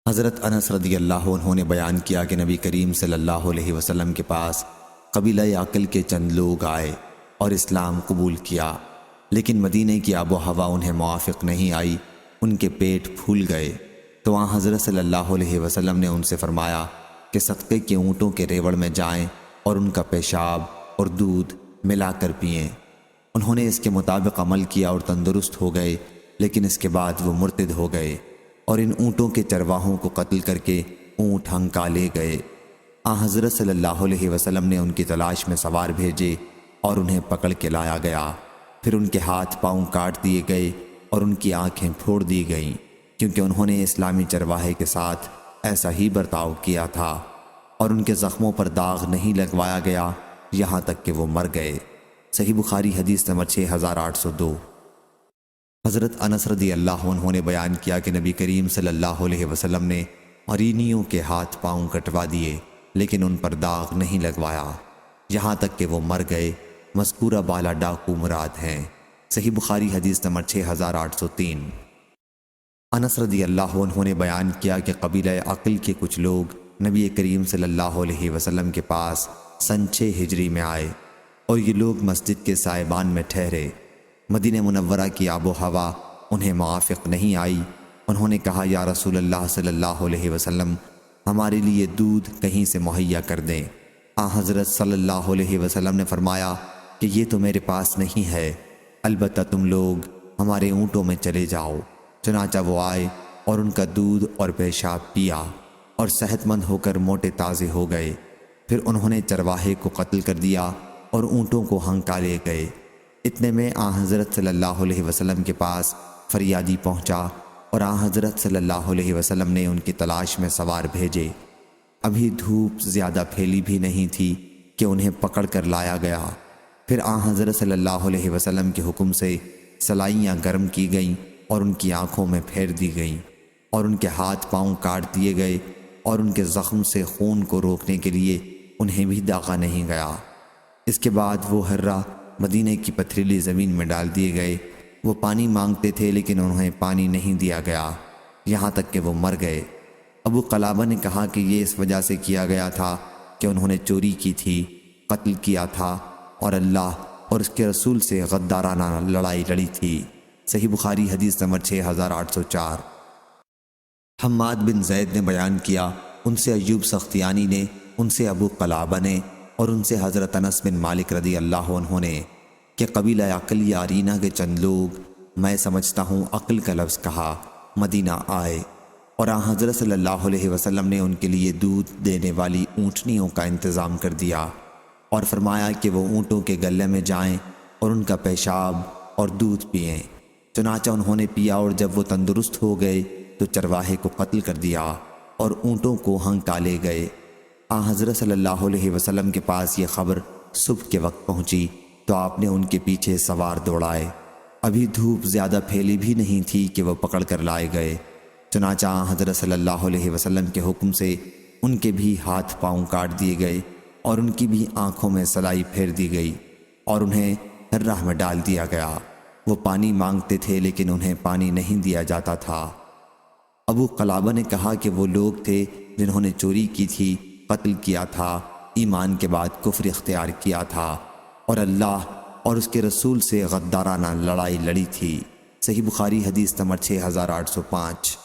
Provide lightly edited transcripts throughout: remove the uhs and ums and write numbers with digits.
حضرت انس رضی اللہ عنہ نے بیان کیا کہ نبی کریم صلی اللہ علیہ وسلم کے پاس قبیلہ عقل کے چند لوگ آئے اور اسلام قبول کیا، لیکن مدینے کی آب و ہوا انہیں موافق نہیں آئی، ان کے پیٹ پھول گئے۔ تو وہاں حضرت صلی اللہ علیہ وسلم نے ان سے فرمایا کہ صدقے کے اونٹوں کے ریوڑ میں جائیں اور ان کا پیشاب اور دودھ ملا کر پئیں۔ انہوں نے اس کے مطابق عمل کیا اور تندرست ہو گئے، لیکن اس کے بعد وہ مرتد ہو گئے اور ان اونٹوں کے چرواہوں کو قتل کر کے اونٹ ہنکا لے گئے۔ حضرت صلی اللہ علیہ وسلم نے ان کی تلاش میں سوار بھیجے اور انہیں پکڑ کے لایا گیا، پھر ان کے ہاتھ پاؤں کاٹ دیے گئے اور ان کی آنکھیں پھوڑ دی گئیں، کیونکہ انہوں نے اسلامی چرواہے کے ساتھ ایسا ہی برتاؤ کیا تھا، اور ان کے زخموں پر داغ نہیں لگوایا گیا یہاں تک کہ وہ مر گئے۔ صحیح بخاری حدیث نمبر 6802۔ حضرت انس رضی اللہ عنہ نے بیان کیا کہ نبی کریم صلی اللہ علیہ وسلم نے عرینیوں کے ہاتھ پاؤں کٹوا دیے، لیکن ان پر داغ نہیں لگوایا یہاں تک کہ وہ مر گئے۔ مذکورہ بالا ڈاکو مراد ہیں۔ صحیح بخاری حدیث نمبر 6803۔ انس رضی اللہ عنہ نے بیان کیا کہ قبیلہ عقل کے کچھ لوگ نبی کریم صلی اللہ علیہ وسلم کے پاس سن 6 ہجری میں آئے، اور یہ لوگ مسجد کے سائبان میں ٹھہرے۔ مدینہ منورہ کی آب و ہوا انہیں موافق نہیں آئی۔ انہوں نے کہا، یا رسول اللہ صلی اللہ علیہ وسلم، ہمارے لیے دودھ کہیں سے مہیا کر دیں۔ حضرت صلی اللہ علیہ وسلم نے فرمایا کہ یہ تو میرے پاس نہیں ہے، البتہ تم لوگ ہمارے اونٹوں میں چلے جاؤ۔ چنانچہ وہ آئے اور ان کا دودھ اور پیشاب پیا اور صحت مند ہو کر موٹے تازے ہو گئے۔ پھر انہوں نے چرواہے کو قتل کر دیا اور اونٹوں کو ہنکا لے گئے۔ اتنے میں حضرت صلی اللہ علیہ وسلم کے پاس فریادی پہنچا اور حضرت صلی اللہ علیہ وسلم نے ان کی تلاش میں سوار بھیجے۔ ابھی دھوپ زیادہ پھیلی بھی نہیں تھی کہ انہیں پکڑ کر لایا گیا۔ پھر حضرت صلی اللہ علیہ وسلم کے حکم سے سلائیاں گرم کی گئیں اور ان کی آنکھوں میں پھیر دی گئیں، اور ان کے ہاتھ پاؤں کاٹ دیے گئے، اور ان کے زخم سے خون کو روکنے کے لیے انہیں بھی داغا نہیں گیا۔ اس کے بعد وہ ہرہ مدینے کی پتھریلی زمین میں ڈال دیے گئے۔ وہ پانی مانگتے تھے لیکن انہیں پانی نہیں دیا گیا یہاں تک کہ وہ مر گئے۔ ابو قلابہ نے کہا کہ یہ اس وجہ سے کیا گیا تھا کہ انہوں نے چوری کی تھی، قتل کیا تھا، اور اللہ اور اس کے رسول سے غدارانہ لڑائی لڑی تھی۔ صحیح بخاری حدیث نمبر 6804۔ حماد بن زید نے بیان کیا، ان سے ایوب سختیانی نے، ان سے ابو قلابہ نے، اور ان سے حضرت انس بن مالک رضی اللہ عنہ نے کہ قبیلہ عقل یا عرینہ کے چند لوگ، میں سمجھتا ہوں عقل کا لفظ کہا، مدینہ آئے، اور حضرت صلی اللہ علیہ وسلم نے ان کے لیے دودھ دینے والی اونٹنیوں کا انتظام کر دیا اور فرمایا کہ وہ اونٹوں کے گلے میں جائیں اور ان کا پیشاب اور دودھ پئیں۔ چنانچہ انہوں نے پیا، اور جب وہ تندرست ہو گئے تو چرواہے کو قتل کر دیا اور اونٹوں کو ہنکا لے گئے۔ حضرت صلی اللہ علیہ وسلم کے پاس یہ خبر صبح کے وقت پہنچی تو آپ نے ان کے پیچھے سوار دوڑائے۔ ابھی دھوپ زیادہ پھیلی بھی نہیں تھی کہ وہ پکڑ کر لائے گئے۔ چنانچہ حضرت صلی اللہ علیہ وسلم کے حکم سے ان کے بھی ہاتھ پاؤں کاٹ دیے گئے اور ان کی بھی آنکھوں میں سلائی پھیر دی گئی اور انہیں ہرہ میں ڈال دیا گیا۔ وہ پانی مانگتے تھے لیکن انہیں پانی نہیں دیا جاتا تھا۔ ابو قلابہ نے کہا کہ وہ لوگ تھے جنہوں نے چوری کی تھی، قتل کیا تھا، ایمان کے بعد کفر اختیار کیا تھا، اور اللہ اور اس کے رسول سے غدارانہ لڑائی لڑی تھی۔ صحیح بخاری حدیث نمبر 6805۔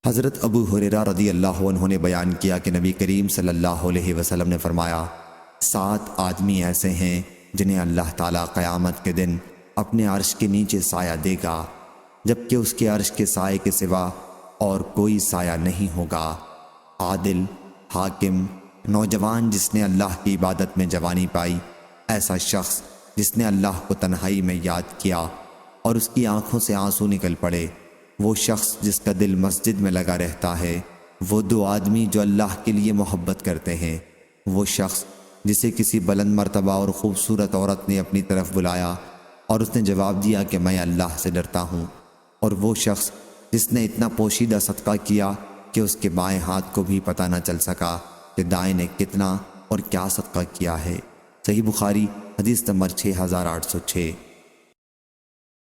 حضرت ابو ہریرہ رضی اللہ عنہ نے بیان کیا کہ نبی کریم صلی اللہ علیہ وسلم نے فرمایا، 7 آدمی ایسے ہیں جنہیں اللہ تعالیٰ قیامت کے دن اپنے عرش کے نیچے سایہ دے گا، جبکہ اس کے عرش کے سائے کے سوا اور کوئی سایہ نہیں ہوگا۔ عادل، حاکم، نوجوان جس نے اللہ کی عبادت میں جوانی پائی، ایسا شخص جس نے اللہ کو تنہائی میں یاد کیا اور اس کی آنکھوں سے آنسو نکل پڑے، وہ شخص جس کا دل مسجد میں لگا رہتا ہے، وہ 2 آدمی جو اللہ کے لیے محبت کرتے ہیں، وہ شخص جسے کسی بلند مرتبہ اور خوبصورت عورت نے اپنی طرف بلایا اور اس نے جواب دیا کہ میں اللہ سے ڈرتا ہوں، اور وہ شخص جس نے اتنا پوشیدہ صدقہ کیا کہ اس کے بائیں ہاتھ کو بھی پتہ نہ چل سکا کہ دائیں نے کتنا اور کیا صدقہ کیا ہے۔ صحیح بخاری حدیث نمبر 6806۔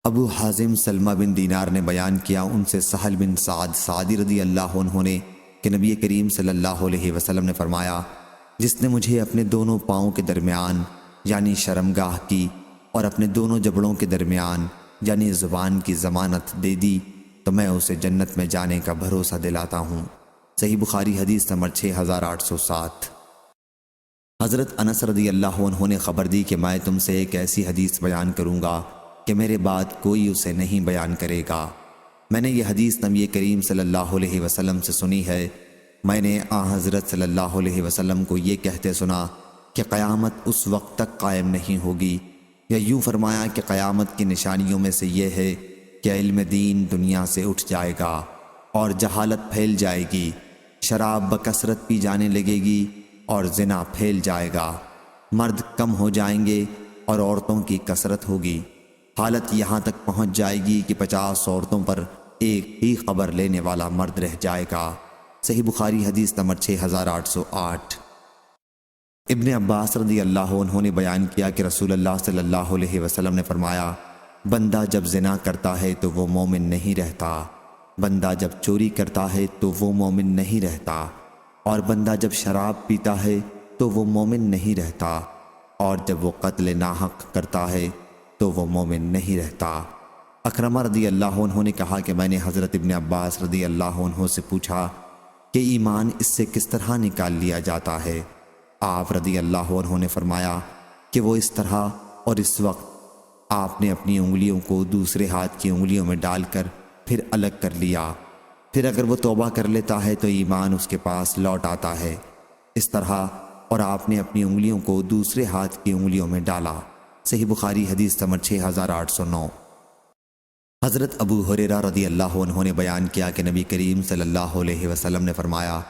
ابو حازم سلمہ بن دینار نے بیان کیا ان سے سہل بن سعد سعدی رضی اللہ عنہ نے کہ نبی کریم صلی اللہ علیہ وسلم نے فرمایا، جس نے مجھے اپنے دونوں پاؤں کے درمیان یعنی شرمگاہ کی اور اپنے دونوں جبڑوں کے درمیان یعنی زبان کی ضمانت دے دی تو میں اسے جنت میں جانے کا بھروسہ دلاتا ہوں۔ صحیح بخاری حدیث نمبر 6807۔ حضرت انس رضی اللہ عنہ نے خبر دی کہ میں تم سے ایک ایسی حدیث بیان کروں گا کہ میرے بعد کوئی اسے نہیں بیان کرے گا۔ میں نے یہ حدیث نبی کریم صلی اللہ علیہ وسلم سے سنی ہے۔ میں نے حضرت صلی اللہ علیہ وسلم کو یہ کہتے سنا کہ قیامت اس وقت تک قائم نہیں ہوگی، یا یوں فرمایا کہ قیامت کی نشانیوں میں سے یہ ہے کہ علم دین دنیا سے اٹھ جائے گا اور جہالت پھیل جائے گی، شراب بکثرت پی جانے لگے گی اور زنا پھیل جائے گا، مرد کم ہو جائیں گے اور عورتوں کی کثرت ہوگی، حالت یہاں تک پہنچ جائے گی کہ 50 عورتوں پر ایک ہی خبر لینے والا مرد رہ جائے گا۔ صحیح بخاری حدیث نمبر 6808۔ ابن عباس رضی اللہ عنہ نے بیان کیا کہ رسول اللہ صلی اللہ علیہ وسلم نے فرمایا، بندہ جب زنا کرتا ہے تو وہ مومن نہیں رہتا، بندہ جب چوری کرتا ہے تو وہ مومن نہیں رہتا، اور بندہ جب شراب پیتا ہے تو وہ مومن نہیں رہتا، اور جب وہ قتل ناحق کرتا ہے تو وہ مومن نہیں رہتا۔ اکرمہ رضی اللہ عنہ نے کہا کہ میں نے حضرت ابن عباس رضی اللہ عنہ سے پوچھا کہ ایمان اس سے کس طرح نکال لیا جاتا ہے؟ آپ رضی اللہ عنہ نے فرمایا کہ وہ اس طرح، اور اس وقت آپ نے اپنی انگلیوں کو دوسرے ہاتھ کی انگلیوں میں ڈال کر پھر الگ کر لیا، پھر اگر وہ توبہ کر لیتا ہے تو ایمان اس کے پاس لوٹ آتا ہے، اس طرح، اور آپ نے اپنی انگلیوں کو دوسرے ہاتھ کی انگلیوں میں ڈالا۔ صحیح بخاری حدیث نمبر 6809۔ حضرت ابو ہریرہ رضی اللہ عنہ نے بیان کیا کہ نبی کریم صلی اللہ علیہ وسلم نے فرمایا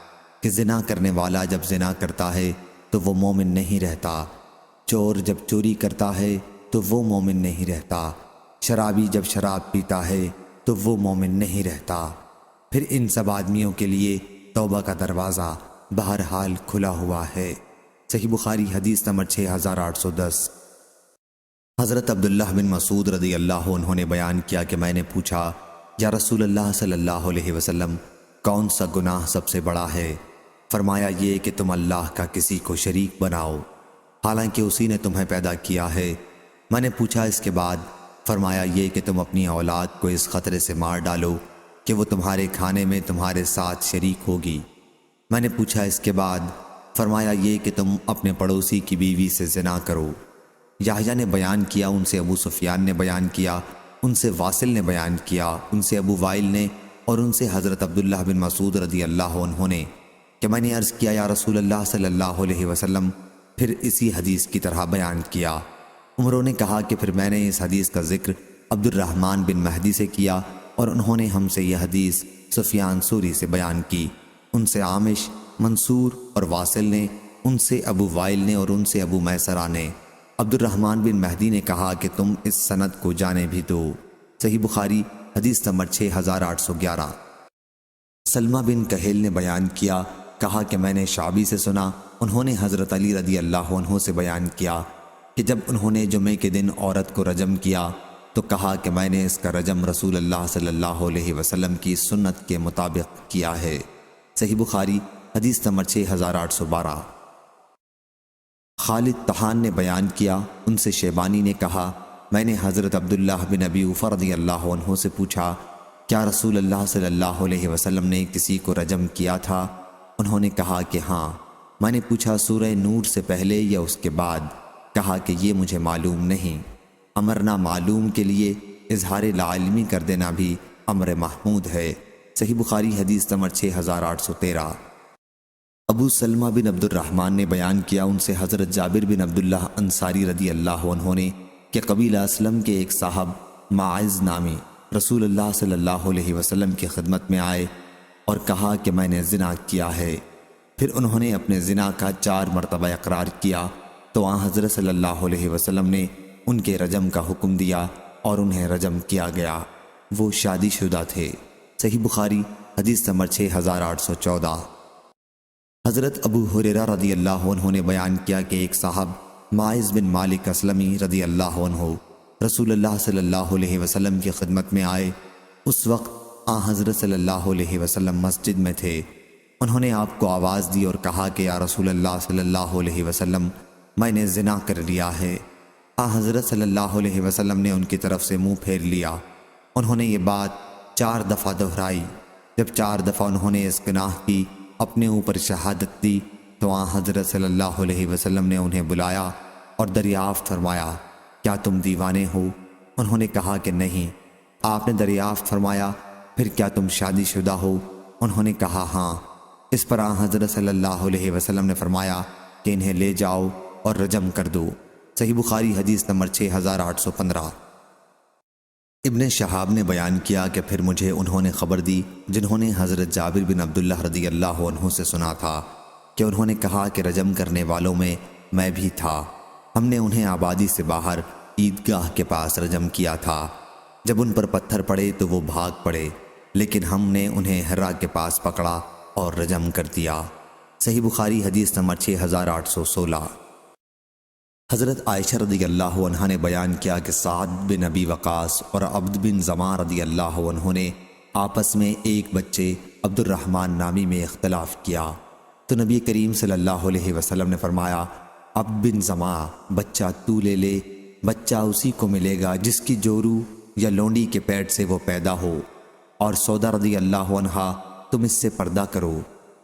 کہ زنا کرنے والا جب زنا کرتا ہے تو وہ مومن نہیں رہتا، چور جب چوری کرتا ہے تو وہ مومن نہیں رہتا، شرابی جب شراب پیتا ہے تو وہ مومن نہیں رہتا۔ پھر ان سب آدمیوں کے لیے توبہ کا دروازہ بہرحال کھلا ہوا ہے۔ صحیح بخاری حدیث نمبر 6810۔ حضرت عبداللہ بن مسعود رضی اللہ عنہ نے بیان کیا کہ میں نے پوچھا، یا رسول اللہ صلی اللہ علیہ وسلم، کون سا گناہ سب سے بڑا ہے؟ فرمایا یہ کہ تم اللہ کا کسی کو شریک بناؤ حالانکہ اسی نے تمہیں پیدا کیا ہے۔ میں نے پوچھا اس کے بعد؟ فرمایا یہ کہ تم اپنی اولاد کو اس خطرے سے مار ڈالو کہ وہ تمہارے کھانے میں تمہارے ساتھ شریک ہوگی۔ میں نے پوچھا اس کے بعد؟ فرمایا یہ کہ تم اپنے پڑوسی کی بیوی سے زنا کرو۔ یحییٰ نے بیان کیا، ان سے ابو سفیان نے بیان کیا، ان سے واصل نے بیان کیا، ان سے ابو وائل نے، اور ان سے حضرت عبداللہ بن مسعود رضی اللہ عنہ نے کہ میں نے عرض کیا، یا رسول اللہ صلی اللہ علیہ وسلم، پھر اسی حدیث کی طرح بیان کیا۔ عمروں نے کہا کہ پھر میں نے اس حدیث کا ذکر عبد الرحمن بن مہدی سے کیا، اور انہوں نے ہم سے یہ حدیث سفیان ثوری سے بیان کی، ان سے عامش، منصور اور واصل نے، ان سے ابو وائل نے، اور ان سے ابو میسرہ نے۔ عبد الرحمن بن مہدی نے کہا کہ تم اس سند کو جانے بھی دو۔ صحیح بخاری حدیث نمبر 6811۔ سلمہ بن کہیل نے بیان کیا، کہا کہ میں نے شعبی سے سنا، انہوں نے حضرت علی رضی اللہ عنہ سے بیان کیا کہ جب انہوں نے جمعے کے دن عورت کو رجم کیا تو کہا کہ میں نے اس کا رجم رسول اللہ صلی اللہ علیہ وسلم کی سنت کے مطابق کیا ہے۔ صحیح بخاری حدیث نمبر 6812۔ خالد طحان نے بیان کیا، ان سے شیبانی نے کہا میں نے حضرت عبداللہ بن ابی اوفا رضی اللہ عنہ سے پوچھا، کیا رسول اللہ صلی اللہ علیہ وسلم نے کسی کو رجم کیا تھا؟ انہوں نے کہا کہ ہاں۔ میں نے پوچھا سورہ نور سے پہلے یا اس کے بعد؟ کہا کہ یہ مجھے معلوم نہیں۔ امر نہ معلوم کے لیے اظہار لا علمی کر دینا بھی امر محمود ہے۔ صحیح بخاری حدیث نمبر 6813۔ ابو سلمہ بن عبد الرحمن نے بیان کیا، ان سے حضرت جابر بن عبداللہ انصاری رضی اللہ عنہ نے کہ قبیلہ اسلم کے ایک صاحب ماعز نامی رسول اللہ صلی اللہ علیہ وسلم کی خدمت میں آئے اور کہا کہ میں نے زنا کیا ہے۔ پھر انہوں نے اپنے زنا کا 4 مرتبہ اقرار کیا تو آن حضرت صلی اللہ علیہ وسلم نے ان کے رجم کا حکم دیا اور انہیں رجم کیا گیا۔ وہ شادی شدہ تھے۔ صحیح بخاری حدیث نمبر 6814۔ حضرت ابو ہریرہ رضی اللہ عنہ نے بیان کیا کہ ایک صاحب ماعز بن مالک اسلمی رضی اللہ عنہ رسول اللہ صلی اللہ علیہ وسلم کی خدمت میں آئے۔ اس وقت حضرت صلی اللہ علیہ وسلم مسجد میں تھے۔ انہوں نے آپ کو آواز دی اور کہا کہ یا رسول اللہ صلی اللہ علیہ وسلم، میں نے زنا کر لیا ہے۔ حضرت صلی اللہ علیہ وسلم نے ان کی طرف سے منہ پھیر لیا۔ انہوں نے یہ بات 4 دفعہ دہرائی۔ جب 4 دفعہ انہوں نے اس گناہ کی اپنے اوپر شہادت دی تو حضرت صلی اللہ علیہ وسلم نے انہیں بلایا اور دریافت فرمایا، کیا تم دیوانے ہو؟ انہوں نے کہا کہ نہیں۔ آپ نے دریافت فرمایا، پھر کیا تم شادی شدہ ہو؟ انہوں نے کہا ہاں۔ اس پر حضرت صلی اللہ علیہ وسلم نے فرمایا کہ انہیں لے جاؤ اور رجم کر دو۔ صحیح بخاری حدیث نمبر 6815۔ ابن شہاب نے بیان کیا کہ پھر مجھے انہوں نے خبر دی جنہوں نے حضرت جابر بن عبداللہ رضی اللہ عنہ سے سنا تھا کہ انہوں نے کہا کہ رجم کرنے والوں میں میں بھی تھا۔ ہم نے انہیں آبادی سے باہر عیدگاہ کے پاس رجم کیا تھا۔ جب ان پر پتھر پڑے تو وہ بھاگ پڑے، لیکن ہم نے انہیں حرا کے پاس پکڑا اور رجم کر دیا۔ صحیح بخاری حدیث نمبر 6816۔ حضرت عائشہ رضی اللہ عنہ نے بیان کیا کہ سعد بن ابی وقاص اور عبد بن زماں رضی اللہ عنہ نے آپس میں ایک بچے عبد الرحمن نامی میں اختلاف کیا تو نبی کریم صلی اللہ علیہ وسلم نے فرمایا، عبد بن زماں، بچہ تو لے لے، بچہ اسی کو ملے گا جس کی جورو یا لونڈی کے پیٹ سے وہ پیدا ہو، اور سودا رضی اللہ عنہا، تم اس سے پردہ کرو۔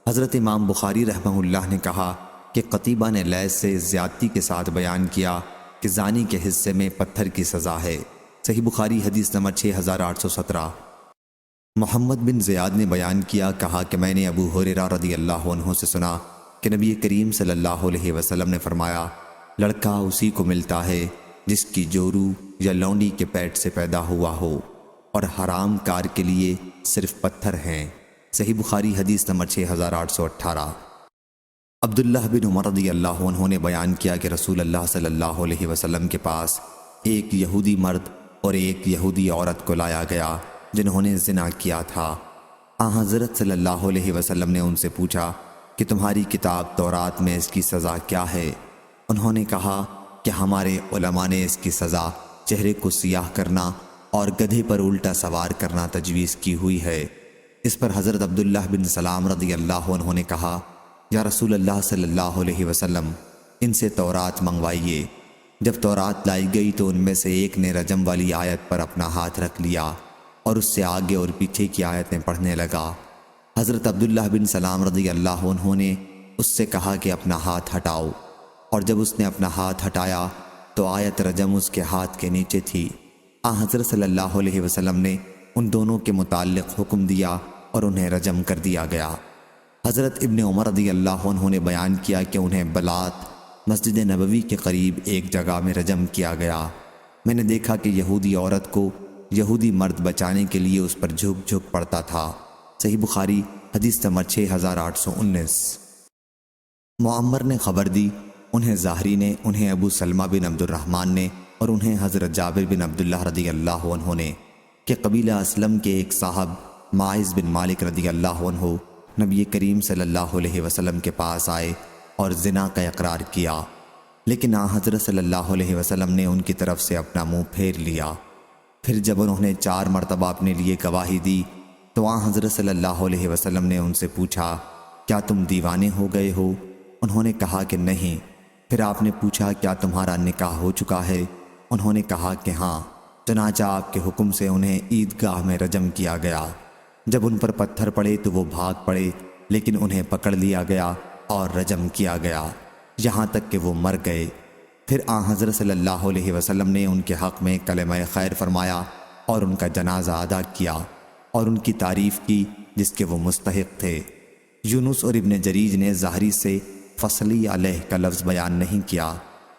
حضرت امام بخاری رحمہ اللہ نے کہا کہ قتیبہ نے لیث سے زیادتی کے ساتھ بیان کیا کہ زانی کے حصے میں پتھر کی سزا ہے۔ صحیح بخاری حدیث نمبر 6817۔ محمد بن زیاد نے بیان کیا، کہا کہ میں نے ابو ہریرہ رضی اللہ عنہ سے سنا کہ نبی کریم صلی اللہ علیہ وسلم نے فرمایا، لڑکا اسی کو ملتا ہے جس کی جورو یا لونڈی کے پیٹ سے پیدا ہوا ہو، اور حرام کار کے لیے صرف پتھر ہیں۔ صحیح بخاری حدیث نمبر 6818۔ عبداللہ بن عمر رضی اللہ عنہ نے بیان کیا کہ رسول اللہ صلی اللہ علیہ وسلم کے پاس ایک یہودی مرد اور ایک یہودی عورت کو لایا گیا جنہوں نے زنا کیا تھا۔ حضرت صلی اللہ علیہ وسلم نے ان سے پوچھا کہ تمہاری کتاب تورات میں اس کی سزا کیا ہے؟ انہوں نے کہا کہ ہمارے علماء نے اس کی سزا چہرے کو سیاہ کرنا اور گدھے پر الٹا سوار کرنا تجویز کی ہوئی ہے۔ اس پر حضرت عبداللہ بن سلام رضی اللہ عنہ نے کہا، یا رسول اللہ صلی اللہ علیہ وسلم، ان سے تورات منگوائیے۔ جب تورات لائی گئی تو ان میں سے ایک نے رجم والی آیت پر اپنا ہاتھ رکھ لیا اور اس سے آگے اور پیچھے کی آیتیں پڑھنے لگا۔ حضرت عبداللہ بن سلام رضی اللہ عنہ نے اس سے کہا کہ اپنا ہاتھ ہٹاؤ، اور جب اس نے اپنا ہاتھ ہٹایا تو آیت رجم اس کے ہاتھ کے نیچے تھی۔ حضرت صلی اللہ علیہ وسلم نے ان دونوں کے متعلق حکم دیا اور انہیں رجم کر دیا گیا۔ حضرت ابن عمر رضی اللہ عنہ نے بیان کیا کہ انہیں بلات مسجد نبوی کے قریب ایک جگہ میں رجم کیا گیا۔ میں نے دیکھا کہ یہودی عورت کو یہودی مرد بچانے کے لیے اس پر جھک جھک پڑتا تھا۔ صحیح بخاری حدیث نمبر 6819۔ معمر نے خبر دی، انہیں ظاہری نے، انہیں ابو سلمہ بن عبد الرحمن نے، اور انہیں حضرت جابر بن عبداللہ رضی اللہ عنہ نے کہ قبیلہ اسلم کے ایک صاحب ماعز بن مالک رضی اللہ عنہ نبی کریم صلی اللہ علیہ وسلم کے پاس آئے اور زنا کا اقرار کیا، لیکن حضرت صلی اللہ علیہ وسلم نے ان کی طرف سے اپنا منہ پھیر لیا۔ پھر جب انہوں نے 4 مرتبہ اپنے لیے گواہی دی تو حضرت صلی اللہ علیہ وسلم نے ان سے پوچھا، کیا تم دیوانے ہو گئے ہو؟ انہوں نے کہا کہ نہیں۔ پھر آپ نے پوچھا، کیا تمہارا نکاح ہو چکا ہے؟ انہوں نے کہا کہ ہاں۔ چنانچہ آپ کے حکم سے انہیں عیدگاہ میں رجم کیا گیا۔ جب ان پر پتھر پڑے تو وہ بھاگ پڑے، لیکن انہیں پکڑ لیا گیا اور رجم کیا گیا یہاں تک کہ وہ مر گئے۔ پھر حضرت صلی اللہ علیہ وسلم نے ان کے حق میں کلمہ خیر فرمایا اور ان کا جنازہ ادا کیا اور ان کی تعریف کی جس کے وہ مستحق تھے۔ یونس اور ابن جریج نے ظاہری سے فصلی علیہ کا لفظ بیان نہیں کیا۔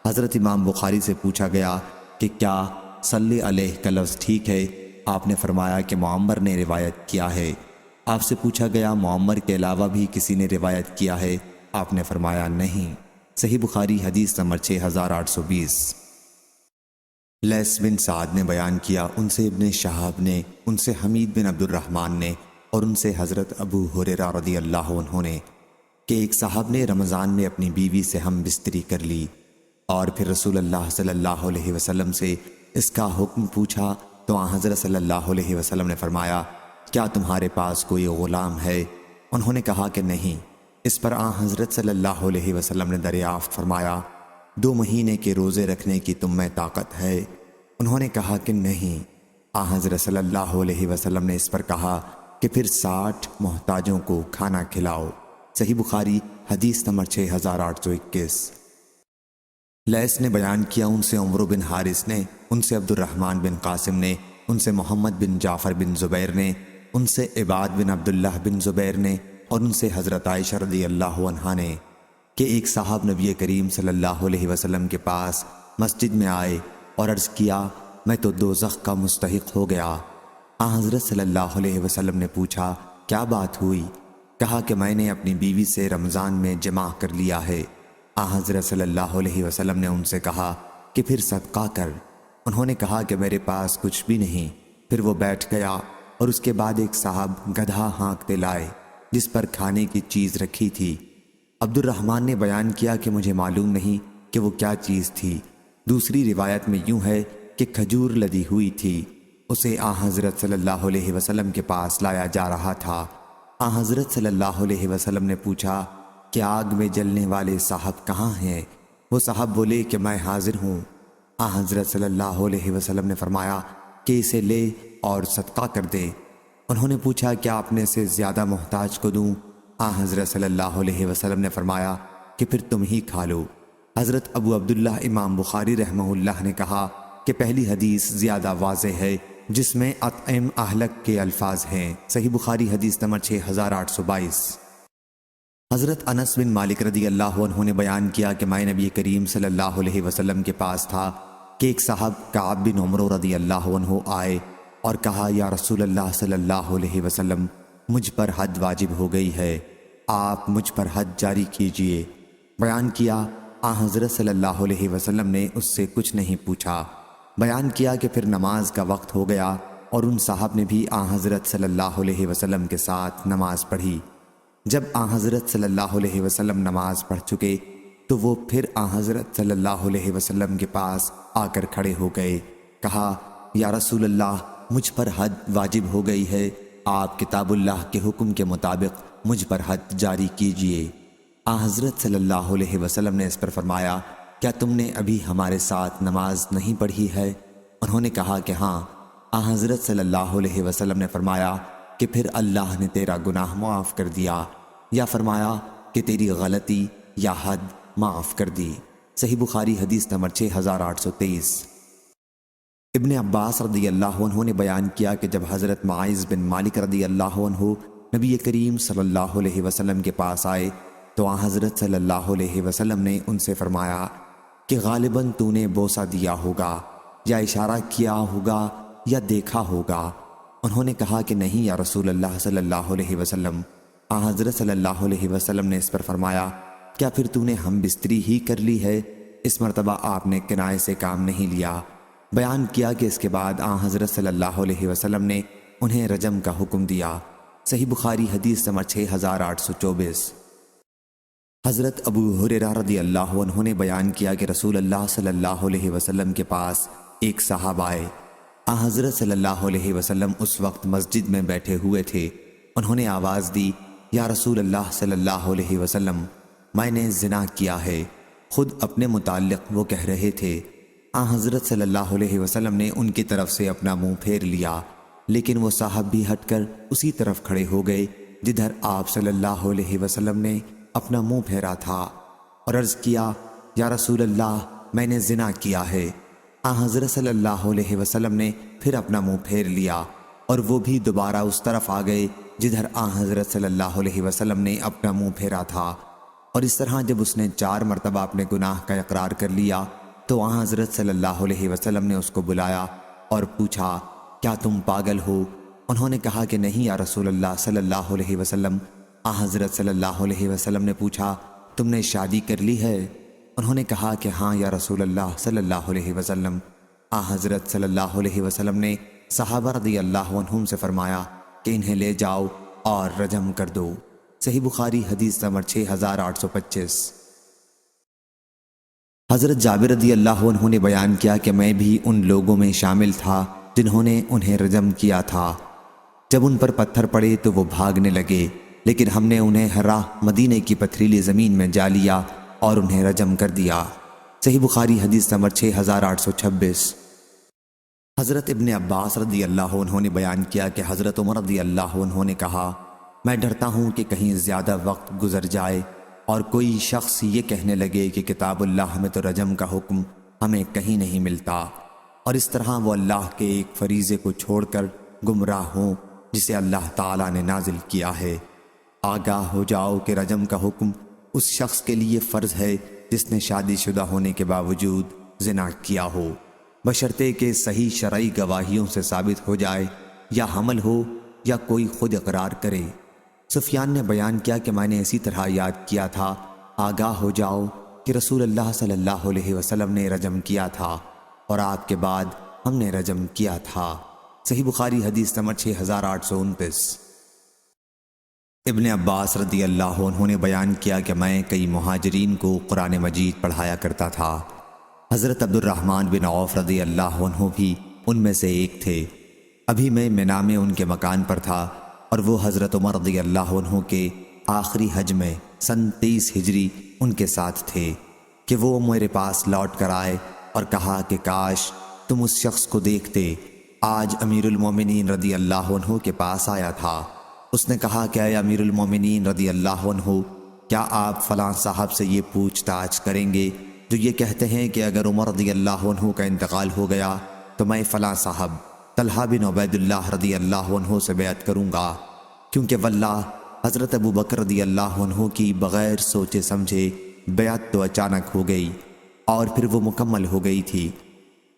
حضرت امام بخاری سے پوچھا گیا کہ کیا صلی علیہ کا لفظ ٹھیک ہے؟ آپ نے فرمایا کہ معمر نے روایت کیا ہے۔ آپ سے پوچھا گیا، معمر کے علاوہ بھی کسی نے روایت کیا ہے؟ آپ نے فرمایا نہیں۔ صحیح بخاری حدیث نمبر 6820۔ لیث بن سعد نے بیان کیا، ان سے ابن شہاب نے، ان سے حمید بن عبد الرحمن نے، اور ان سے حضرت ابو ہریرہ رضی اللہ عنہ نے کہ ایک صاحب نے رمضان میں اپنی بیوی سے ہم بستری کر لی، اور پھر رسول اللہ صلی اللہ علیہ وسلم سے اس کا حکم پوچھا تو آن حضرت صلی اللہ علیہ وسلم نے فرمایا کیا تمہارے پاس کوئی غلام ہے؟ انہوں نے کہا کہ نہیں۔ اس پر آن حضرت صلی اللہ علیہ وسلم نے دریافت فرمایا 2 مہینے کے روزے رکھنے کی تم میں طاقت ہے؟ انہوں نے کہا کہ نہیں۔ آن حضرت صلی اللہ علیہ وسلم نے اس پر کہا کہ پھر 60 محتاجوں کو کھانا کھلاؤ۔ صحیح بخاری حدیث نمبر 6821۔ لیث نے بیان کیا ان سے عمرو بن حارث نے، ان سے عبد الرحمن بن قاسم نے، ان سے محمد بن جعفر بن زبیر نے، ان سے عباد بن عبداللہ بن زبیر نے، اور ان سے حضرت عائشہ رضی اللہ عنہا نے کہ ایک صاحب نبی کریم صلی اللہ علیہ وسلم کے پاس مسجد میں آئے اور عرض کیا میں تو دوزخ کا مستحق ہو گیا۔ آن حضرت صلی اللہ علیہ وسلم نے پوچھا کیا بات ہوئی؟ کہا کہ میں نے اپنی بیوی سے رمضان میں جمع کر لیا ہے۔ آن حضرت صلی اللہ علیہ وسلم نے ان سے کہا کہ پھر صدقہ کر۔ انہوں نے کہا کہ میرے پاس کچھ بھی نہیں۔ پھر وہ بیٹھ گیا اور اس کے بعد ایک صاحب گدھا ہانکتے لائے جس پر کھانے کی چیز رکھی تھی۔ عبد الرحمن نے بیان کیا کہ مجھے معلوم نہیں کہ وہ کیا چیز تھی۔ دوسری روایت میں یوں ہے کہ کھجور لدی ہوئی تھی۔ اسے آن حضرت صلی اللہ علیہ وسلم کے پاس لایا جا رہا تھا۔ آن حضرت صلی اللہ علیہ وسلم نے پوچھا کہ آگ میں جلنے والے صاحب کہاں ہیں؟ وہ صاحب بولے کہ میں حاضر ہوں۔ آن حضرت صلی اللہ علیہ وسلم نے فرمایا کہ اسے لے اور صدقہ کر دے۔ انہوں نے پوچھا کیا اپنے سے زیادہ محتاج کو دوں؟ آن حضرت صلی اللہ علیہ وسلم نے فرمایا کہ پھر تم ہی کھا لو۔ حضرت ابو عبداللہ امام بخاری رحمہ اللہ نے کہا کہ پہلی حدیث زیادہ واضح ہے جس میں اطعم اہلک کے الفاظ ہیں۔ صحیح بخاری حدیث نمبر 6822۔ حضرت انس بن مالک رضی اللہ عنہ نے بیان کیا کہ میں نبی کریم صلی اللہ علیہ وسلم کے پاس تھا کہ ایک صاحب کعب بن عمرو رضی اللہ عنہ آئے اور کہا یا رسول اللہ صلی اللہ علیہ وسلم مجھ پر حد واجب ہو گئی ہے، آپ مجھ پر حد جاری کیجئے۔ بیان کیا آن حضرت صلی اللہ علیہ وسلم نے اس سے کچھ نہیں پوچھا۔ بیان کیا کہ پھر نماز کا وقت ہو گیا اور ان صاحب نے بھی آن حضرت صلی اللہ علیہ وسلم کے ساتھ نماز پڑھی۔ جب آن حضرت صلی اللہ علیہ وسلم نماز پڑھ چکے تو وہ پھر آن حضرت صلی اللہ علیہ وسلم کے پاس آ کر کھڑے ہو گئے۔ کہا یا رسول اللہ مجھ پر حد واجب ہو گئی ہے، آپ کتاب اللہ کے حکم کے مطابق مجھ پر حد جاری کیجئے۔ آن حضرت صلی اللہ علیہ وسلم نے اس پر فرمایا کیا تم نے ابھی ہمارے ساتھ نماز نہیں پڑھی ہے؟ انہوں نے کہا کہ ہاں۔ آن حضرت صلی اللہ علیہ وسلم نے فرمایا کہ پھر اللہ نے تیرا گناہ معاف کر دیا، یا فرمایا کہ تیری غلطی یا حد معاف کر دی۔ صحیح بخاری حدیث نمبر 6823۔ ابن عباس رضی اللہ عنہ نے بیان کیا کہ جب حضرت معاذ بن مالک رضی اللہ عنہ نبی کریم صلی اللہ علیہ وسلم کے پاس آئے تو آن حضرت صلی اللہ علیہ وسلم نے ان سے فرمایا کہ غالباً تو نے بوسہ دیا ہوگا یا اشارہ کیا ہوگا یا دیکھا ہوگا۔ انہوں نے کہا کہ نہیں یا رسول اللہ صلی اللہ علیہ وسلم۔ آن حضرت صلی اللہ علیہ وسلم نے اس پر فرمایا کیا پھر تو نے ہم بستری ہی کر لی ہے؟ اس مرتبہ آپ نے کنائے سے کام نہیں لیا۔ بیان کیا کہ اس کے بعد آن حضرت صلی اللہ علیہ وسلم نے انہیں رجم کا حکم دیا۔ صحیح بخاری حدیث نمبر 6824۔ حضرت ابو ہریرہ رضی اللہ عنہ نے بیان کیا کہ رسول اللہ صلی اللہ علیہ وسلم کے پاس ایک صاحب آئے۔ آن حضرت صلی اللہ علیہ وسلم اس وقت مسجد میں بیٹھے ہوئے تھے۔ انہوں نے آواز دی یا رسول اللہ صلی اللہ علیہ وسلم میں نے زنا کیا ہے۔ خود اپنے متعلق وہ کہہ رہے تھے۔ آن حضرت صلی اللہ علیہ وسلم نے ان کی طرف سے اپنا منہ پھیر لیا، لیکن وہ صاحب بھی ہٹ کر اسی طرف کھڑے ہو گئے جدھر آپ صلی اللہ علیہ وسلم نے اپنا منہ پھیرا تھا، اور عرض کیا یا رسول اللہ میں نے زنا کیا ہے۔ آن حضرت صلی اللہ علیہ وسلم نے پھر اپنا منہ پھیر لیا اور وہ بھی دوبارہ اس طرف آ گئے جدھر آن حضرت صلی اللہ علیہ وسلم نے اپنا منہ پھیرا تھا۔ اور اس طرح جب اس نے 4 مرتبہ اپنے گناہ کا اقرار کر لیا تو آن حضرت صلی اللہ علیہ وسلم نے اس کو بلایا اور پوچھا کیا تم پاگل ہو؟ انہوں نے کہا کہ نہیں یا رسول اللہ صلی اللہ علیہ وسلم۔ آن حضرت صلی اللہ علیہ وسلم نے پوچھا تم نے شادی کر لی ہے؟ انہوں نے کہا کہ ہاں یا رسول اللہ صلی اللہ علیہ وسلم۔ آن حضرت صلی اللہ علیہ وسلم نے صحابہ رضی اللہ عنہم سے فرمایا کہ انہیں لے جاؤ اور رجم کر دو۔ صحیح بخاری حدیث نمبر 6825۔ حضرت جابر رضی اللہ عنہ نے بیان کیا کہ میں بھی ان لوگوں میں شامل تھا جنہوں نے انہیں رجم کیا تھا۔ جب ان پر پتھر پڑے تو وہ بھاگنے لگے، لیکن ہم نے انہیں ہر راہ مدینے کی پتھریلی زمین میں جا لیا اور انہیں رجم کر دیا۔ صحیح بخاری حدیث نمبر 6826۔ حضرت ابن عباس رضی اللہ عنہ نے بیان کیا کہ حضرت عمر رضی اللہ عنہ نے کہا، میں ڈرتا ہوں کہ کہیں زیادہ وقت گزر جائے اور کوئی شخص یہ کہنے لگے کہ کتاب اللہ میں تو رجم کا حکم ہمیں کہیں نہیں ملتا، اور اس طرح وہ اللہ کے ایک فریضے کو چھوڑ کر گمراہ ہوں جسے اللہ تعالیٰ نے نازل کیا ہے۔ آگاہ ہو جاؤ کہ رجم کا حکم اس شخص کے لیے فرض ہے جس نے شادی شدہ ہونے کے باوجود زنا کیا ہو، بشرطے کہ صحیح شرعی گواہیوں سے ثابت ہو جائے، یا حمل ہو یا کوئی خود اقرار کرے۔ سفیان نے بیان کیا کہ میں نے اسی طرح یاد کیا تھا، آگاہ ہو جاؤ کہ رسول اللہ صلی اللہ علیہ وسلم نے رجم کیا تھا اور آپ کے بعد ہم نے رجم کیا تھا۔ صحیح بخاری حدیث نمبر 6829۔ ابن عباس رضی اللہ عنہ نے بیان کیا کہ میں کئی مہاجرین کو قرآن مجید پڑھایا کرتا تھا۔ حضرت عبد الرحمن بن عوف رضی اللہ عنہ بھی ان میں سے ایک تھے۔ ابھی میں مینا میں ان کے مکان پر تھا اور وہ حضرت عمر رضی اللہ عنہ کے آخری حج میں سن 23 ہجری ان کے ساتھ تھے کہ وہ میرے پاس لوٹ کر آئے اور کہا کہ کاش تم اس شخص کو دیکھتے، آج امیر المومنین رضی اللہ عنہ کے پاس آیا تھا۔ اس نے کہا کہ اے امیر المومنین رضی اللہ عنہ، کیا آپ فلاں صاحب سے یہ پوچھ تاچھ کریں گے جو یہ کہتے ہیں کہ اگر عمر رضی اللہ عنہ کا انتقال ہو گیا تو میں فلاں صاحب طلحہ بن عبید اللہ رضی اللہ عنہ سے بیعت کروں گا، کیونکہ واللہ حضرت ابو بکر رضی اللہ عنہ کی بغیر سوچے سمجھے بیعت تو اچانک ہو گئی اور پھر وہ مکمل ہو گئی تھی۔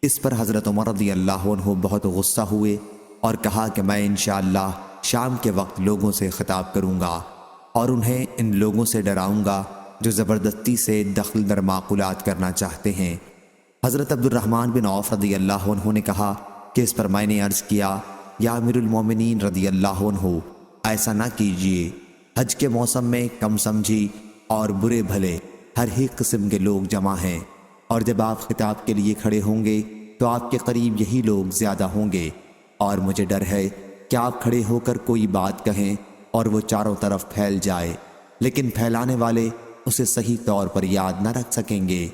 اس پر حضرت عمر رضی اللہ عنہ بہت غصہ ہوئے اور کہا کہ میں انشاءاللہ شام کے وقت لوگوں سے خطاب کروں گا اور انہیں ان لوگوں سے ڈراؤں گا جو زبردستی سے دخل در معقولات کرنا چاہتے ہیں۔ حضرت عبد الرحمن بن عوف رضی اللہ عنہ نے کہا کہ اس پر میں نے عرض کیا، یا امیر المومنین رضی اللہ عنہ، ایسا نہ کیجیے، حج کے موسم میں کم سمجھی اور برے بھلے ہر ہی قسم کے لوگ جمع ہیں، اور جب آپ خطاب کے لیے کھڑے ہوں گے تو آپ کے قریب یہی لوگ زیادہ ہوں گے، اور مجھے ڈر ہے کہ آپ کھڑے ہو کر کوئی بات کہیں اور وہ چاروں طرف پھیل جائے، لیکن پھیلانے والے اسے صحیح طور پر یاد نہ رکھ سکیں گے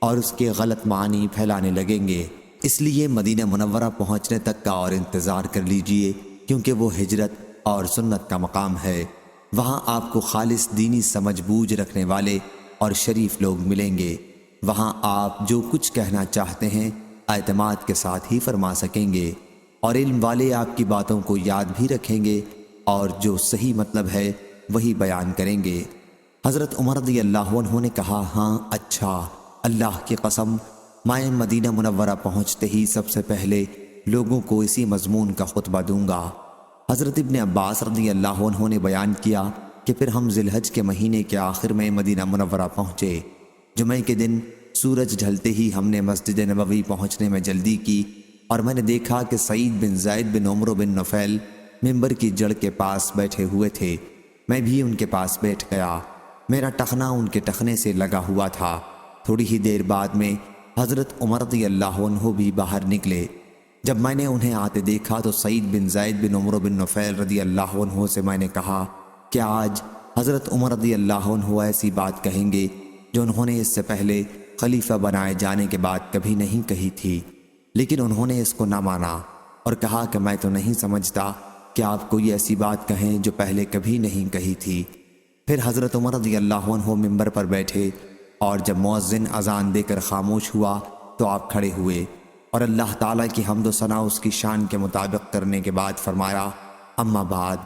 اور اس کے غلط معنی پھیلانے لگیں گے۔ اس لیے مدینہ منورہ پہنچنے تک کا اور انتظار کر لیجئے، کیونکہ وہ ہجرت اور سنت کا مقام ہے، وہاں آپ کو خالص دینی سمجھ بوجھ رکھنے والے اور شریف لوگ ملیں گے۔ وہاں آپ جو کچھ کہنا چاہتے ہیں اعتماد کے ساتھ ہی فرما سکیں گے، اور علم والے آپ کی باتوں کو یاد بھی رکھیں گے اور جو صحیح مطلب ہے وہی بیان کریں گے۔ حضرت عمر رضی اللہ عنہ نے کہا، ہاں اچھا، اللہ کی قسم میں مدینہ منورہ پہنچتے ہی سب سے پہلے لوگوں کو اسی مضمون کا خطبہ دوں گا۔ حضرت ابن عباس رضی اللہ عنہ نے بیان کیا کہ پھر ہم ذی الحج کے مہینے کے آخر میں مدینہ منورہ پہنچے۔ جمعہ کے دن سورج ڈھلتے ہی ہم نے مسجد نبوی پہنچنے میں جلدی کی، اور میں نے دیکھا کہ سعید بن زید بن عمرو بن نفیل ممبر کی جڑ کے پاس بیٹھے ہوئے تھے۔ میں بھی ان کے پاس بیٹھ گیا، میرا ٹخنا ان کے ٹخنے سے لگا ہوا تھا۔ تھوڑی ہی دیر بعد میں حضرت عمر رضی اللہ عنہ بھی باہر نکلے۔ جب میں نے انہیں آتے دیکھا تو سعید بن زید بن عمرو بن نفیل رضی اللہ عنہ سے میں نے کہا کہ آج حضرت عمر رضی اللہ عنہ ایسی بات کہیں گے جو انہوں نے اس سے پہلے خلیفہ بنائے جانے کے بعد کبھی نہیں کہی تھی، لیکن انہوں نے اس کو نہ مانا اور کہا کہ میں تو نہیں سمجھتا کہ آپ کوئی ایسی بات کہیں جو پہلے کبھی نہیں کہی تھی۔ پھر حضرت عمر رضی اللہ عنہ ممبر پر بیٹھے، اور جب مؤذن اذان دے کر خاموش ہوا تو آپ کھڑے ہوئے اور اللہ تعالیٰ کی حمد و ثنا اس کی شان کے مطابق کرنے کے بعد فرمایا، اما بعد،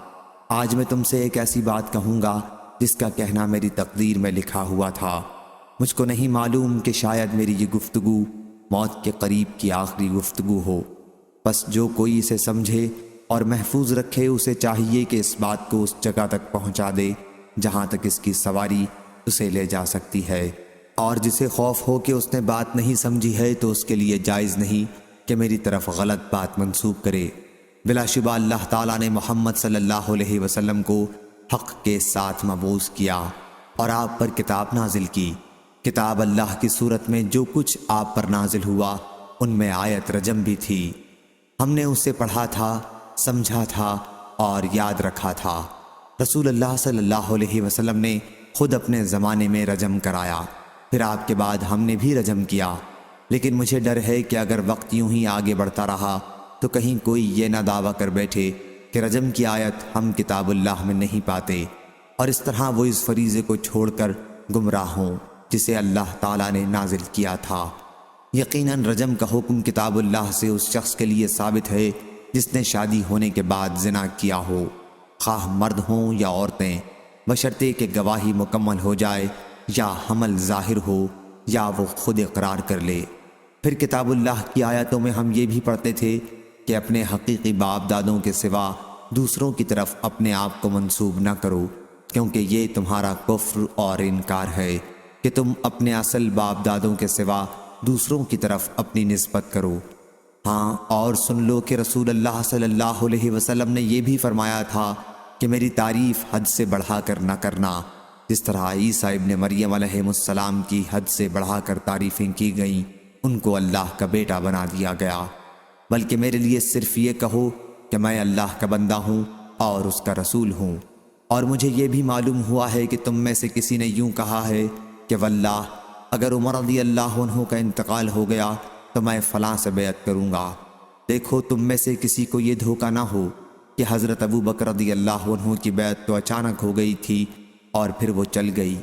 آج میں تم سے ایک ایسی بات کہوں گا جس کا کہنا میری تقدیر میں لکھا ہوا تھا۔ مجھ کو نہیں معلوم کہ شاید میری یہ گفتگو موت کے قریب کی آخری گفتگو ہو، بس جو کوئی اسے سمجھے اور محفوظ رکھے اسے چاہیے کہ اس بات کو اس جگہ تک پہنچا دے جہاں تک اس کی سواری اسے لے جا سکتی ہے، اور جسے خوف ہو کہ اس نے بات نہیں سمجھی ہے تو اس کے لیے جائز نہیں کہ میری طرف غلط بات منسوب کرے۔ بلا شبہ اللہ تعالیٰ نے محمد صلی اللہ علیہ وسلم کو حق کے ساتھ مبعوث کیا اور آپ پر کتاب نازل کی، کتاب اللہ کی صورت میں جو کچھ آپ پر نازل ہوا ان میں آیت رجم بھی تھی۔ ہم نے اسے پڑھا تھا، سمجھا تھا اور یاد رکھا تھا۔ رسول اللہ صلی اللہ علیہ وسلم نے خود اپنے زمانے میں رجم کرایا، پھر آپ کے بعد ہم نے بھی رجم کیا، لیکن مجھے ڈر ہے کہ اگر وقت یوں ہی آگے بڑھتا رہا تو کہیں کوئی یہ نہ دعویٰ کر بیٹھے کہ رجم کی آیت ہم کتاب اللہ میں نہیں پاتے، اور اس طرح وہ اس فریضے کو چھوڑ کر گمراہ ہوں جسے اللہ تعالیٰ نے نازل کیا تھا۔ یقیناً رجم کا حکم کتاب اللہ سے اس شخص کے لیے ثابت ہے جس نے شادی ہونے کے بعد زنا کیا ہو، خواہ مرد ہوں یا عورتیں، بشرطے کہ گواہی مکمل ہو جائے یا حمل ظاہر ہو یا وہ خود اقرار کر لے۔ پھر کتاب اللہ کی آیتوں میں ہم یہ بھی پڑھتے تھے کہ اپنے حقیقی باپ دادوں کے سوا دوسروں کی طرف اپنے آپ کو منسوب نہ کرو، کیونکہ یہ تمہارا کفر اور انکار ہے کہ تم اپنے اصل باپ دادوں کے سوا دوسروں کی طرف اپنی نسبت کرو۔ ہاں، اور سن لو کہ رسول اللہ صلی اللہ علیہ وسلم نے یہ بھی فرمایا تھا کہ میری تعریف حد سے بڑھا کر نہ کرنا، جس طرح عیسیٰ ابن مریم علیہ السلام کی حد سے بڑھا کر تعریفیں کی گئیں، ان کو اللہ کا بیٹا بنا دیا گیا، بلکہ میرے لیے صرف یہ کہو کہ میں اللہ کا بندہ ہوں اور اس کا رسول ہوں۔ اور مجھے یہ بھی معلوم ہوا ہے کہ تم میں سے کسی نے یوں کہا ہے کہ واللہ اگر عمر رضی اللہ عنہ کا انتقال ہو گیا تو میں فلاں سے بیعت کروں گا۔ دیکھو تم میں سے کسی کو یہ دھوکہ نہ ہو کہ حضرت ابو بکر رضی اللہ عنہ کی بیعت تو اچانک ہو گئی تھی اور پھر وہ چل گئی۔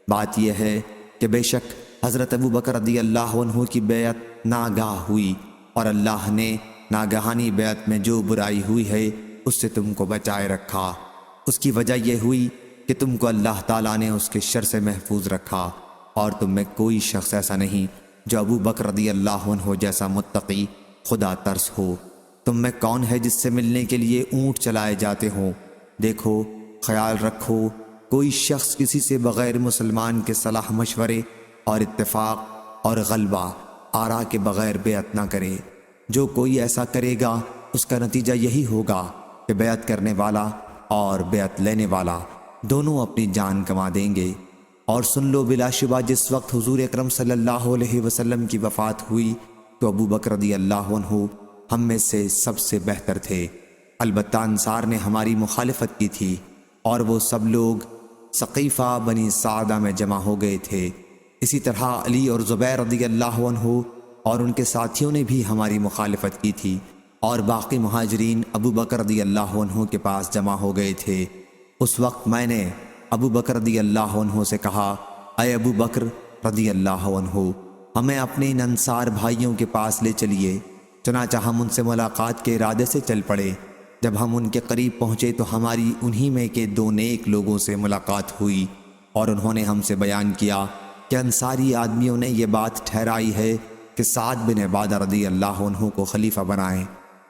بات یہ ہے کہ بے شک حضرت ابو بکر رضی اللہ عنہ کی بیعت ناگاہ ہوئی، اور اللہ نے ناگہانی بیعت میں جو برائی ہوئی ہے اس سے تم کو بچائے رکھا۔ اس کی وجہ یہ ہوئی کہ تم کو اللہ تعالیٰ نے اس کے شر سے محفوظ رکھا، اور تم میں کوئی شخص ایسا نہیں جو ابو بکر رضی اللہ عنہ جیسا متقی خدا ترس ہو۔ تم میں کون ہے جس سے ملنے کے لیے اونٹ چلائے جاتے ہوں؟ دیکھو، خیال رکھو، کوئی شخص کسی سے بغیر مسلمان کے صلاح مشورے اور اتفاق اور غلبہ آرا کے بغیر بیعت نہ کرے۔ جو کوئی ایسا کرے گا اس کا نتیجہ یہی ہوگا کہ بیعت کرنے والا اور بیعت لینے والا دونوں اپنی جان گنوا دیں گے۔ اور سن لو، بلا شبہ جس وقت حضور اکرم صلی اللہ علیہ وسلم کی وفات ہوئی تو ابو بکر رضی اللہ عنہ ہم میں سے سب سے بہتر تھے، البتہ انصار نے ہماری مخالفت کی تھی، اور وہ سب لوگ ثقیفہ بنی سعدہ میں جمع ہو گئے تھے۔ اسی طرح علی اور زبیر رضی اللہ عنہ اور ان کے ساتھیوں نے بھی ہماری مخالفت کی تھی، اور باقی مہاجرین ابو بکر رضی اللہ عنہ کے پاس جمع ہو گئے تھے۔ اس وقت میں نے ابو بکر رضی اللہ عنہ سے کہا، اے ابو بکر رضی اللہ عنہ، ہمیں اپنے ان انصار بھائیوں کے پاس لے چلیے۔ چنانچہ ہم ان سے ملاقات کے ارادے سے چل پڑے۔ جب ہم ان کے قریب پہنچے تو ہماری انہی میں کے دو نیک لوگوں سے ملاقات ہوئی، اور انہوں نے ہم سے بیان کیا کہ انصاری آدمیوں نے یہ بات ٹھہرائی ہے کہ سعد بن عبادہ رضی اللہ عنہ کو خلیفہ بنائیں۔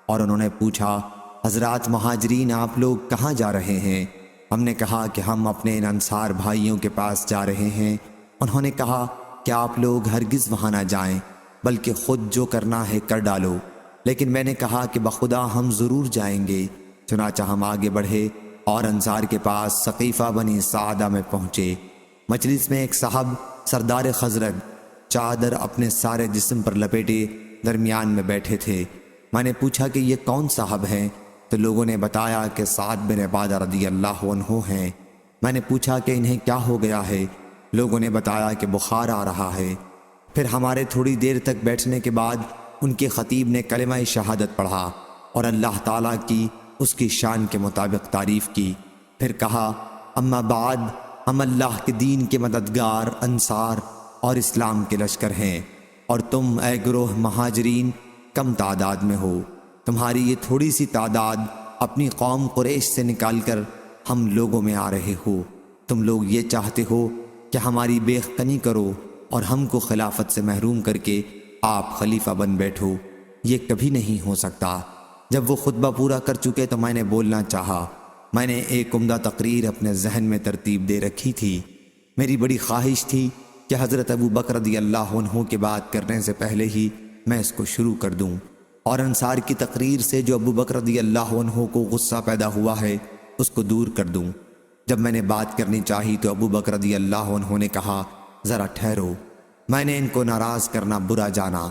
اور انہوں نے پوچھا، حضرات مہاجرین، آپ لوگ کہاں جا رہے ہیں؟ ہم نے کہا کہ ہم اپنے ان انصار بھائیوں کے پاس جا رہے ہیں۔ انہوں نے کہا کہ آپ لوگ ہرگز وہاں نہ جائیں، بلکہ خود جو کرنا ہے کر ڈالو۔ لیکن میں نے کہا کہ بخدا ہم ضرور جائیں گے۔ چنانچہ ہم آگے بڑھے اور انصار کے پاس ثقیفہ بنی سعدہ میں پہنچے۔ مجلس میں ایک صاحب سردار خزرج چادر اپنے سارے جسم پر لپیٹے درمیان میں بیٹھے تھے۔ میں نے پوچھا کہ یہ کون صاحب ہیں؟ تو لوگوں نے بتایا کہ سعد بن عبادہ رضی اللہ عنہ ہیں۔ میں نے پوچھا کہ انہیں کیا ہو گیا ہے؟ لوگوں نے بتایا کہ بخار آ رہا ہے۔ پھر ہمارے تھوڑی دیر تک بیٹھنے کے بعد ان کے خطیب نے کلمہ شہادت پڑھا اور اللہ تعالیٰ کی اس کی شان کے مطابق تعریف کی۔ پھر کہا، اما بعد، ہم اللہ کے دین کے مددگار انصار اور اسلام کے لشکر ہیں، اور تم اے گروہ مہاجرین کم تعداد میں ہو۔ تمہاری یہ تھوڑی سی تعداد اپنی قوم قریش سے نکال کر ہم لوگوں میں آ رہے ہو۔ تم لوگ یہ چاہتے ہو کہ ہماری بیخکنی کرو اور ہم کو خلافت سے محروم کر کے آپ خلیفہ بن بیٹھو۔ یہ کبھی نہیں ہو سکتا۔ جب وہ خطبہ پورا کر چکے تو میں نے بولنا چاہا۔ میں نے ایک عمدہ تقریر اپنے ذہن میں ترتیب دے رکھی تھی۔ میری بڑی خواہش تھی کہ حضرت ابو بکر رضی اللہ عنہ کی بات کرنے سے پہلے ہی میں اس کو شروع کر دوں، اور انصار کی تقریر سے جو ابو بکر رضی اللہ عنہ کو غصہ پیدا ہوا ہے اس کو دور کر دوں۔ جب میں نے بات کرنی چاہی تو ابو بکر رضی اللہ عنہ نے کہا ذرا ٹھہرو، میں نے ان کو ناراض کرنا برا جانا۔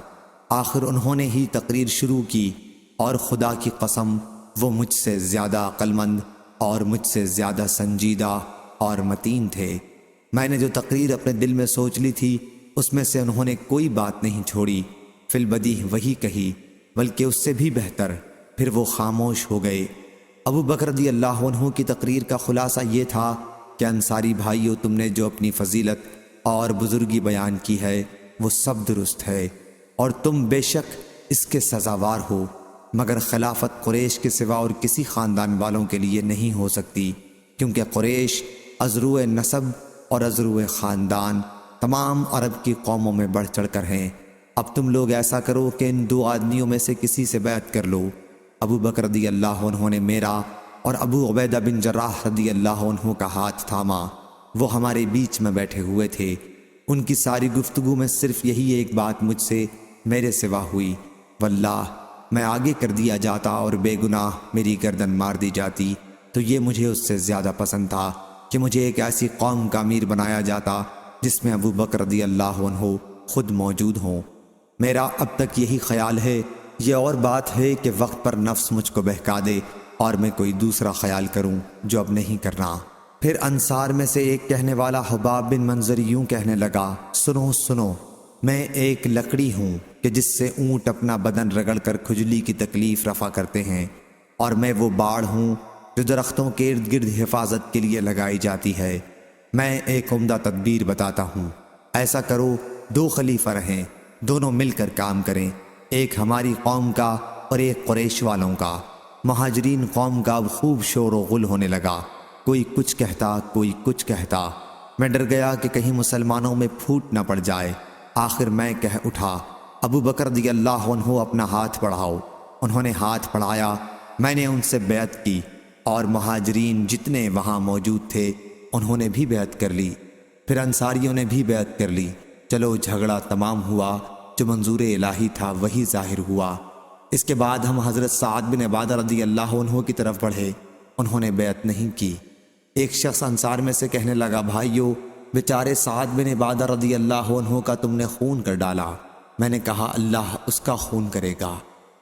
آخر انہوں نے ہی تقریر شروع کی، اور خدا کی قسم وہ مجھ سے زیادہ عقل مند اور مجھ سے زیادہ سنجیدہ اور متین تھے۔ میں نے جو تقریر اپنے دل میں سوچ لی تھی اس میں سے انہوں نے کوئی بات نہیں چھوڑی، فی البدیہہ وہی کہی، بلکہ اس سے بھی بہتر۔ پھر وہ خاموش ہو گئے۔ ابو بکر رضی اللہ عنہ کی تقریر کا خلاصہ یہ تھا کہ انصاری بھائیو، تم نے جو اپنی فضیلت اور بزرگی بیان کی ہے وہ سب درست ہے، اور تم بے شک اس کے سزاوار ہو، مگر خلافت قریش کے سوا اور کسی خاندان والوں کے لیے نہیں ہو سکتی، کیونکہ قریش ازرو نسب اور ازرو خاندان تمام عرب کی قوموں میں بڑھ چڑھ کر ہیں۔ اب تم لوگ ایسا کرو کہ ان دو آدمیوں میں سے کسی سے بیعت کر لو۔ ابو بکر رضی اللہ عنہ نے میرا اور ابو عبیدہ بن جراح رضی اللہ عنہ کا ہاتھ تھاما۔ وہ ہمارے بیچ میں بیٹھے ہوئے تھے۔ ان کی ساری گفتگو میں صرف یہی ایک بات مجھ سے میرے سوا ہوئی، واللہ میں آگے کر دیا جاتا اور بے گناہ میری گردن مار دی جاتی تو یہ مجھے اس سے زیادہ پسند تھا کہ مجھے ایک ایسی قوم کا امیر بنایا جاتا جس میں ابو بکر رضی اللہ عنہ خود موجود ہوں۔ میرا اب تک یہی خیال ہے۔ یہ اور بات ہے کہ وقت پر نفس مجھ کو بہکا دے اور میں کوئی دوسرا خیال کروں جو اب نہیں کرنا۔ پھر انصار میں سے ایک کہنے والا حباب بن منظر یوں کہنے لگا، سنو سنو، میں ایک لکڑی ہوں کہ جس سے اونٹ اپنا بدن رگڑ کر کھجلی کی تکلیف رفع کرتے ہیں، اور میں وہ باڑ ہوں جو درختوں کے ارد گرد حفاظت کے لیے لگائی جاتی ہے۔ میں ایک عمدہ تدبیر بتاتا ہوں، ایسا کرو دو خلیفہ رہیں، دونوں مل کر کام کریں، ایک ہماری قوم کا اور ایک قریش والوں کا۔ مہاجرین قوم کا اب خوب شور و غل ہونے لگا، کوئی کچھ کہتا کوئی کچھ کہتا۔ میں ڈر گیا کہ کہیں مسلمانوں میں پھوٹ نہ پڑ جائے۔ آخر میں کہہ اٹھا، ابو بکر رضی اللہ عنہ اپنا ہاتھ بڑھاؤ۔ انہوں نے ہاتھ بڑھایا، میں نے ان سے بیعت کی، اور مہاجرین جتنے وہاں موجود تھے انہوں نے بھی بیعت کر لی۔ پھر انصاریوں نے بھی بیعت کر لی۔ چلو جھگڑا تمام ہوا، جو منظور الہی تھا وہی ظاہر ہوا۔ اس کے بعد ہم حضرت سعد بن عبادہ رضی اللہ عنہ کی طرف بڑھے۔ انہوں نے بیعت نہیں کی۔ ایک شخص انصار میں سے کہنے لگا، بھائیو، بیچارے سعد بن عبادہ رضی اللہ عنہ کا تم نے خون کر ڈالا۔ میں نے کہا، اللہ اس کا خون کرے گا۔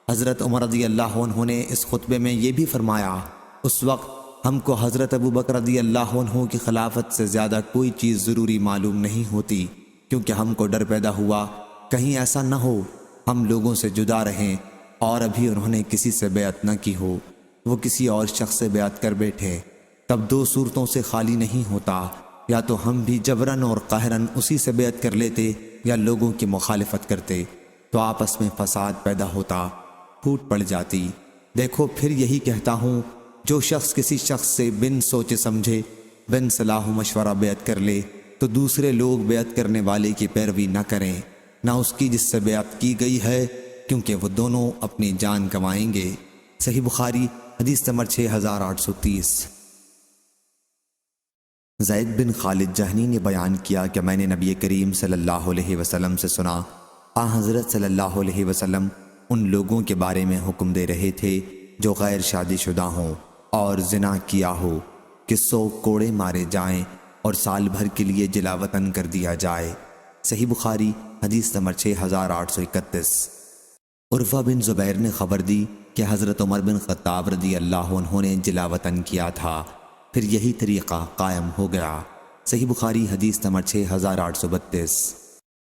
حضرت عمر رضی اللہ عنہ نے اس خطبے میں یہ بھی فرمایا، اس وقت ہم کو حضرت ابو بکر رضی اللہ عنہ کی خلافت سے زیادہ کوئی چیز ضروری معلوم نہیں ہوتی، کیونکہ ہم کو ڈر پیدا ہوا کہیں ایسا نہ ہو ہم لوگوں سے جدا رہیں اور ابھی انہوں نے کسی سے بیعت نہ کی ہو، وہ کسی اور شخص سے بیعت کر بیٹھے، تب دو صورتوں سے خالی نہیں ہوتا، یا تو ہم بھی جبراً اور قہراً اسی سے بیعت کر لیتے یا لوگوں کی مخالفت کرتے، تو آپس میں فساد پیدا ہوتا، پھوٹ پڑ جاتی۔ دیکھو پھر یہی کہتا ہوں، جو شخص کسی شخص سے بن سوچے سمجھے بن صلاح و مشورہ بیعت کر لے تو دوسرے لوگ بیعت کرنے والے کی پیروی نہ کریں، نہ اس کی جس سے بیعت کی گئی ہے، کیونکہ وہ دونوں اپنی جان گنوائیں گے۔ صحیح بخاری حدیث نمبر 6830۔ زید بن خالد جہنی نے بیان کیا کہ میں نے نبی کریم صلی اللہ علیہ وسلم سے سنا، حضرت صلی اللہ علیہ وسلم ان لوگوں کے بارے میں حکم دے رہے تھے جو غیر شادی شدہ ہوں اور زنا کیا ہو کہ 100 کوڑے مارے جائیں اور سال بھر کے لیے جلا وطن کر دیا جائے۔ صحیح بخاری حدیث نمبر 6831۔ عروہ بن زبیر نے خبر دی کہ حضرت عمر بن خطاب رضی اللہ عنہ نے جلا وطن کیا تھا، پھر یہی طریقہ قائم ہو گیا۔ صحیح بخاری حدیث نمبر 6832۔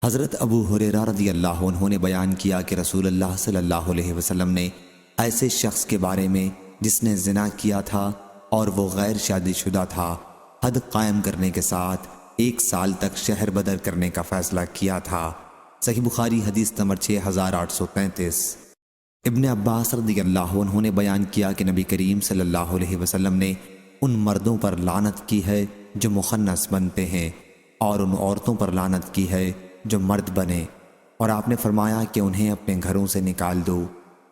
حضرت ابو ہریرہ رضی اللہ عنہ نے بیان کیا کہ رسول اللہ صلی اللہ علیہ وسلم نے ایسے شخص کے بارے میں جس نے زنا کیا تھا اور وہ غیر شادی شدہ تھا، حد قائم کرنے کے ساتھ 1 سال تک شہر بدر کرنے کا فیصلہ کیا تھا۔ صحیح بخاری حدیث نمبر 6833۔ ابن عباس رضی اللہ عنہ نے بیان کیا کہ نبی کریم صلی اللہ علیہ وسلم نے ان مردوں پر لعنت کی ہے جو مخنث بنتے ہیں، اور ان عورتوں پر لعنت کی ہے جو مرد بنے، اور آپ نے فرمایا کہ انہیں اپنے گھروں سے نکال دو،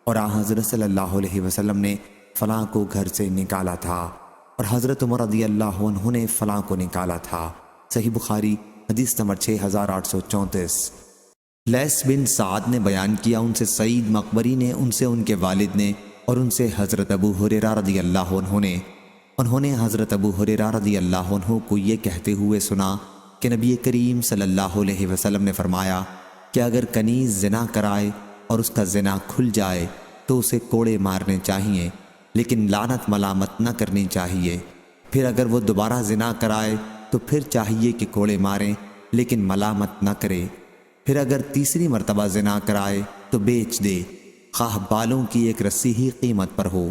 اور حضرت صلی اللہ علیہ وسلم نے فلاں کو گھر سے نکالا تھا، اور حضرت عمر رضی اللہ عنہ نے فلاں کو نکالا تھا۔ صحیح بخاری حدیث نمبر 6834۔ لیث بن سعد نے بیان کیا، ان سے سعید مقبری نے، ان سے ان کے والد نے، اور ان سے حضرت ابو ہریرہ رضی اللہ عنہ نے، انہوں نے حضرت ابو ہریرہ رضی اللہ عنہ کو یہ کہتے ہوئے سنا، کہ نبی کریم صلی اللہ علیہ وسلم نے فرمایا کہ اگر کنیز زنا کرائے اور اس کا زنا کھل جائے تو اسے کوڑے مارنے چاہیے، لیکن لعنت ملامت نہ کرنی چاہیے۔ پھر اگر وہ دوبارہ زنا کرائے تو پھر چاہیے کہ کوڑے ماریں، لیکن ملامت نہ کرے۔ پھر اگر تیسری مرتبہ زنا کرائے تو بیچ دے، خواہ بالوں کی ایک رسی ہی قیمت پر ہو۔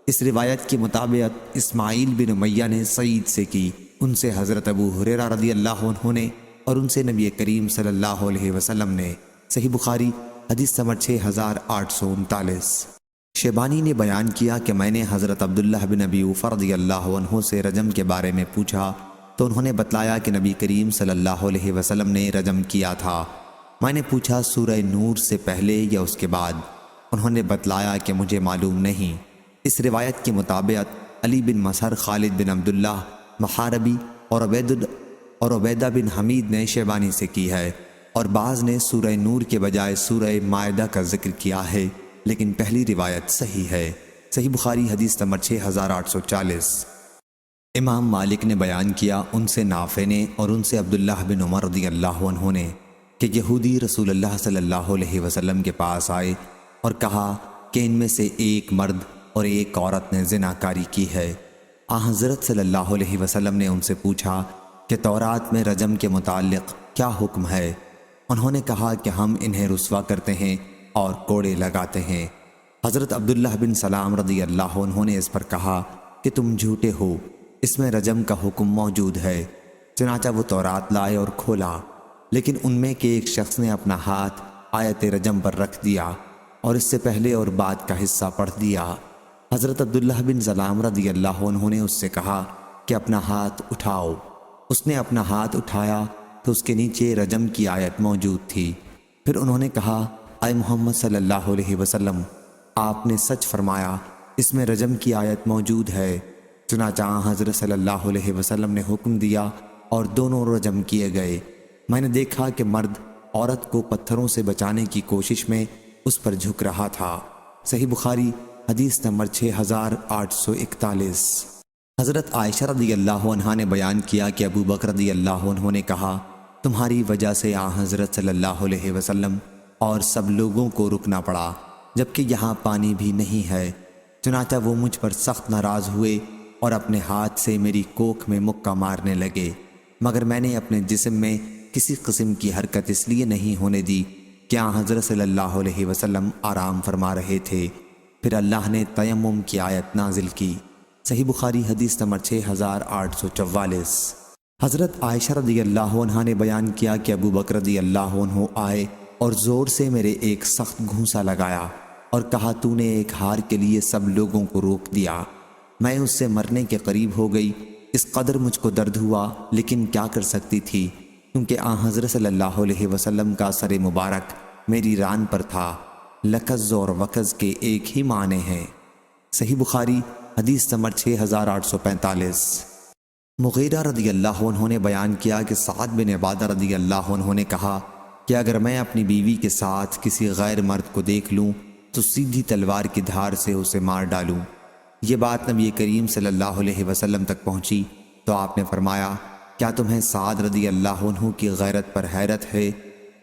اس روایت کے مطابق اسماعیل بن امیہ نے سعید سے کی، ان سے حضرت ابو ہریرہ رضی اللہ عنہ نے، اور ان سے نبی کریم صلی اللہ علیہ وسلم نے۔ صحیح بخاری حدیث نمبر 6839۔ شیبانی نے بیان کیا کہ میں نے حضرت عبداللہ بن ابی اوفا رضی اللہ عنہ سے رجم کے بارے میں پوچھا تو انہوں نے بتلایا کہ نبی کریم صلی اللہ علیہ وسلم نے رجم کیا تھا۔ میں نے پوچھا سورہ نور سے پہلے یا اس کے بعد؟ انہوں نے بتلایا کہ مجھے معلوم نہیں۔ اس روایت کے مطابق علی بن مسہر، خالد بن عبداللہ محاربی اور عبیدہ بن حمید نے شیبانی سے کی ہے، اور بعض نے سورہ نور کے بجائے سورہ مائدہ کا ذکر کیا ہے، لیکن پہلی روایت صحیح ہے۔ صحیح بخاری حدیث نمبر 6840۔ امام مالک نے بیان کیا، ان سے نافع نے اور ان سے عبداللہ بن عمر رضی اللہ عنہ نے، کہ یہودی رسول اللہ صلی اللہ علیہ وسلم کے پاس آئے اور کہا کہ ان میں سے ایک مرد اور ایک عورت نے زنا کاری کی ہے۔ حضرت صلی اللہ علیہ وسلم نے ان سے پوچھا کہ تورات میں رجم کے متعلق کیا حکم ہے؟ انہوں نے کہا کہ ہم انہیں رسوا کرتے ہیں اور کوڑے لگاتے ہیں۔ حضرت عبداللہ بن سلام رضی اللہ عنہ نے اس پر کہا کہ تم جھوٹے ہو، اس میں رجم کا حکم موجود ہے۔ چنانچہ وہ تورات لائے اور کھولا، لیکن ان میں کے ایک شخص نے اپنا ہاتھ آیت رجم پر رکھ دیا اور اس سے پہلے اور بعد کا حصہ پڑھ دیا۔ حضرت عبداللہ بن سلام رضی اللہ عنہ نے اس سے کہا کہ اپنا ہاتھ اٹھاؤ۔ اس نے اپنا ہاتھ اٹھایا تو اس کے نیچے رجم کی آیت موجود تھی۔ پھر انہوں نے کہا، اے محمد صلی اللہ علیہ وسلم، آپ نے سچ فرمایا، اس میں رجم کی آیت موجود ہے۔ چنانچہ حضرت صلی اللہ علیہ وسلم نے حکم دیا اور دونوں رجم کیے گئے۔ میں نے دیکھا کہ مرد عورت کو پتھروں سے بچانے کی کوشش میں اس پر جھک رہا تھا۔ صحیح بخاری حدیث نمبر 6841۔ حضرت عائشہ رضی اللہ عنہا نے بیان کیا کہ ابو بکر رضی اللہ عنہ نے کہا، تمہاری وجہ سے حضرت صلی اللہ علیہ وسلم اور سب لوگوں کو رکنا پڑا، جبکہ یہاں پانی بھی نہیں ہے۔ چنانچہ وہ مجھ پر سخت ناراض ہوئے اور اپنے ہاتھ سے میری کوکھ میں مکہ مارنے لگے، مگر میں نے اپنے جسم میں کسی قسم کی حرکت اس لیے نہیں ہونے دی کہ حضرت صلی اللہ علیہ وسلم آرام فرما رہے تھے۔ پھر اللہ نے تیمم کی آیت نازل کی۔ صحیح بخاری حدیث نمبر 6844۔ حضرت عائشہ رضی اللہ عنہا نے بیان کیا کہ ابو بکر رضی اللہ عنہ آئے اور زور سے میرے ایک سخت گھونسا لگایا اور کہا، تو نے ایک ہار کے لیے سب لوگوں کو روک دیا۔ میں اس سے مرنے کے قریب ہو گئی، اس قدر مجھ کو درد ہوا، لیکن کیا کر سکتی تھی، کیونکہ حضرت صلی اللہ علیہ وسلم کا سر مبارک میری ران پر تھا۔ لکز اور وکز کے ایک ہی معنی ہیں۔ صحیح بخاری حدیث نمبر 6845۔ مغیرہ رضی اللہ عنہ نے بیان کیا کہ سعد بن عبادہ رضی اللہ عنہ نے کہا کہ اگر میں اپنی بیوی کے ساتھ کسی غیر مرد کو دیکھ لوں تو سیدھی تلوار کی دھار سے اسے مار ڈالوں۔ یہ بات نبی کریم صلی اللہ علیہ وسلم تک پہنچی تو آپ نے فرمایا، کیا تمہیں سعد رضی اللہ عنہ کی غیرت پر حیرت ہے؟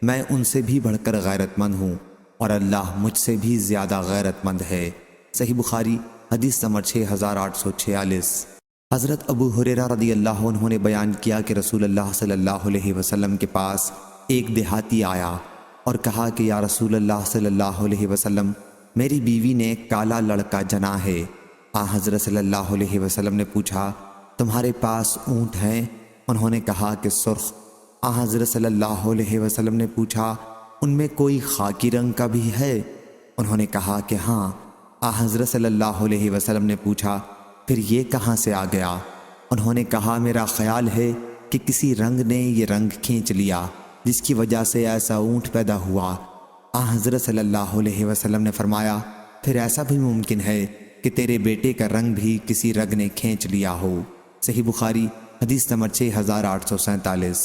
میں ان سے بھی بڑھ کر غیرت مند ہوں اور اللہ مجھ سے بھی زیادہ غیرت مند ہے۔ صحیح بخاری حدیث نمبر 6846۔ حضرت ابو ہریرہ رضی اللہ عنہ نے بیان کیا کہ رسول اللہ صلی اللہ علیہ وسلم کے پاس ایک دیہاتی آیا اور کہا کہ یا رسول اللہ صلی اللہ علیہ وسلم، میری بیوی نے کالا لڑکا جنا ہے۔ حضرت صلی اللہ علیہ وسلم نے پوچھا، تمہارے پاس اونٹ ہیں؟ انہوں نے کہا کہ سرخ۔ حضرت صلی اللہ علیہ وسلم نے پوچھا، ان میں کوئی خاکی رنگ کا بھی ہے؟ انہوں نے کہا کہ ہاں۔ حضرت صلی اللہ علیہ وسلم نے پوچھا، پھر یہ کہاں سے آ گیا؟ انہوں نے کہا، میرا خیال ہے کہ کسی رنگ نے یہ رنگ کھینچ لیا جس کی وجہ سے ایسا اونٹ پیدا ہوا۔ حضرت صلی اللہ علیہ وسلم نے فرمایا، پھر ایسا بھی ممکن ہے کہ تیرے بیٹے کا رنگ بھی کسی رگ نے کھینچ لیا ہو۔ صحیح بخاری حدیث نمبر 6847۔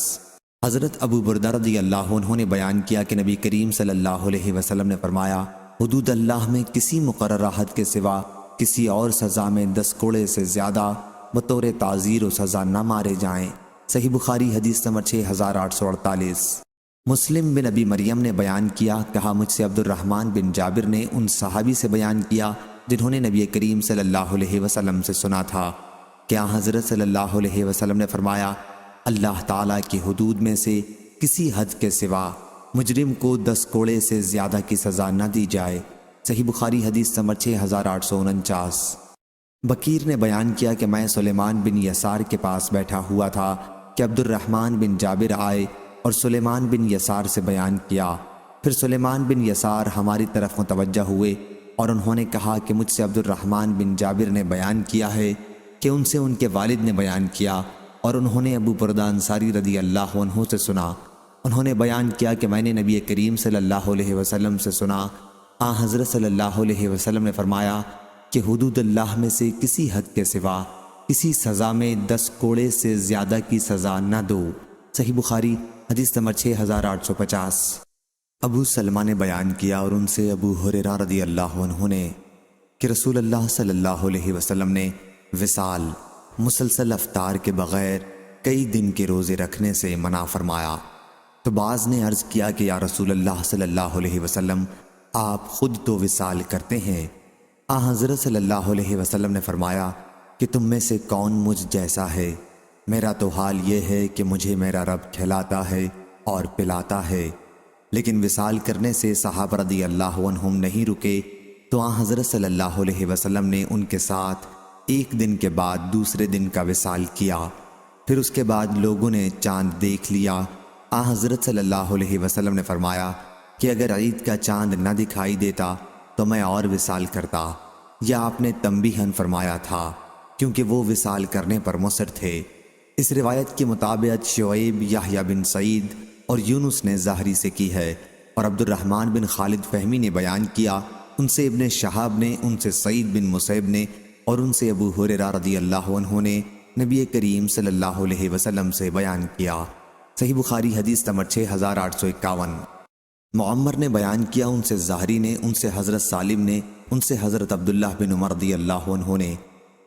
حضرت ابو بردہ رضی اللہ عنہ نے بیان کیا کہ نبی کریم صلی اللہ علیہ وسلم نے فرمایا، حدود اللہ میں کسی مقررہ حد کے سوا کسی اور سزا میں 10 کوڑے سے زیادہ بطور تعزیر و سزا نہ مارے جائیں۔ صحیح بخاری حدیث نمبر 6848۔ مسلم بن ابی مریم نے بیان کیا، کہا مجھ سے عبد الرحمن بن جابر نے ان صحابی سے بیان کیا جنہوں نے نبی کریم صلی اللہ علیہ وسلم سے سنا تھا کہ حضرت صلی اللہ علیہ وسلم نے فرمایا، اللہ تعالیٰ کی حدود میں سے کسی حد کے سوا مجرم کو 10 کوڑے سے زیادہ کی سزا نہ دی جائے۔ صحیح بخاری حدیث نمبر 6849۔ بکیر نے بیان کیا کہ میں سلیمان بن یسار کے پاس بیٹھا ہوا تھا کہ عبد الرحمن بن جابر آئے اور سلیمان بن یسار سے بیان کیا۔ پھر سلیمان بن یسار ہماری طرف متوجہ ہوئے اور انہوں نے کہا کہ مجھ سے عبد الرحمن بن جابر نے بیان کیا ہے کہ ان سے ان کے والد نے بیان کیا، اور انہوں نے ابو بردہ انصاری رضی اللہ عنہ سے سنا۔ انہوں نے بیان کیا کہ میں نے نبی کریم صلی اللہ علیہ وسلم سے سنا، حضرت صلی اللہ علیہ وسلم نے فرمایا کہ حدود اللہ میں سے کسی حد کے سوا کسی سزا میں 10 کوڑے سے زیادہ کی سزا نہ دو۔ صحیح بخاری حدیث نمبر 6850۔ ابو سلمہ نے بیان کیا اور ان سے ابو ہریرہ رضی اللہ عنہ نے کہ رسول اللہ صلی اللہ علیہ وسلم نے وصال مسلسل افطار کے بغیر کئی دن کے روزے رکھنے سے منع فرمایا۔ تو بعض نے عرض کیا کہ یا رسول اللہ صلی اللہ علیہ وسلم، آپ خود تو وصال کرتے ہیں۔ حضرت صلی اللہ علیہ وسلم نے فرمایا کہ تم میں سے کون مجھ جیسا ہے؟ میرا تو حال یہ ہے کہ مجھے میرا رب کھلاتا ہے اور پلاتا ہے۔ لیکن وصال کرنے سے صحابہ رضی اللہ عنہم نہیں رکے، تو حضرت صلی اللہ علیہ وسلم نے ان کے ساتھ ایک دن کے بعد دوسرے دن کا وصال کیا۔ پھر اس کے بعد لوگوں نے چاند دیکھ لیا۔ حضرت صلی اللہ علیہ وسلم نے فرمایا کہ اگر عید کا چاند نہ دکھائی دیتا تو میں اور وصال کرتا، یا آپ نے تنبیہاً فرمایا تھا کیونکہ وہ وصال کرنے پر مصر تھے۔ اس روایت کی مطابقت شعیب، یحییٰ بن سعید اور یونس نے ظاہری سے کی ہے، اور عبد الرحمن بن خالد فہمی نے بیان کیا، ان سے ابن شہاب نے، ان سے سعید بن مسیب نے، اور ان سے ابو ہریرہ رضی اللہ عنہ نے نبی کریم صلی اللہ علیہ وسلم سے بیان کیا۔ صحیح بخاری حدیث نمبر 6851۔ معمر نے بیان کیا، ان سے ظاہری نے، ان سے حضرت سالم نے، ان سے حضرت عبداللہ بن عمر رضی اللہ عنہ نے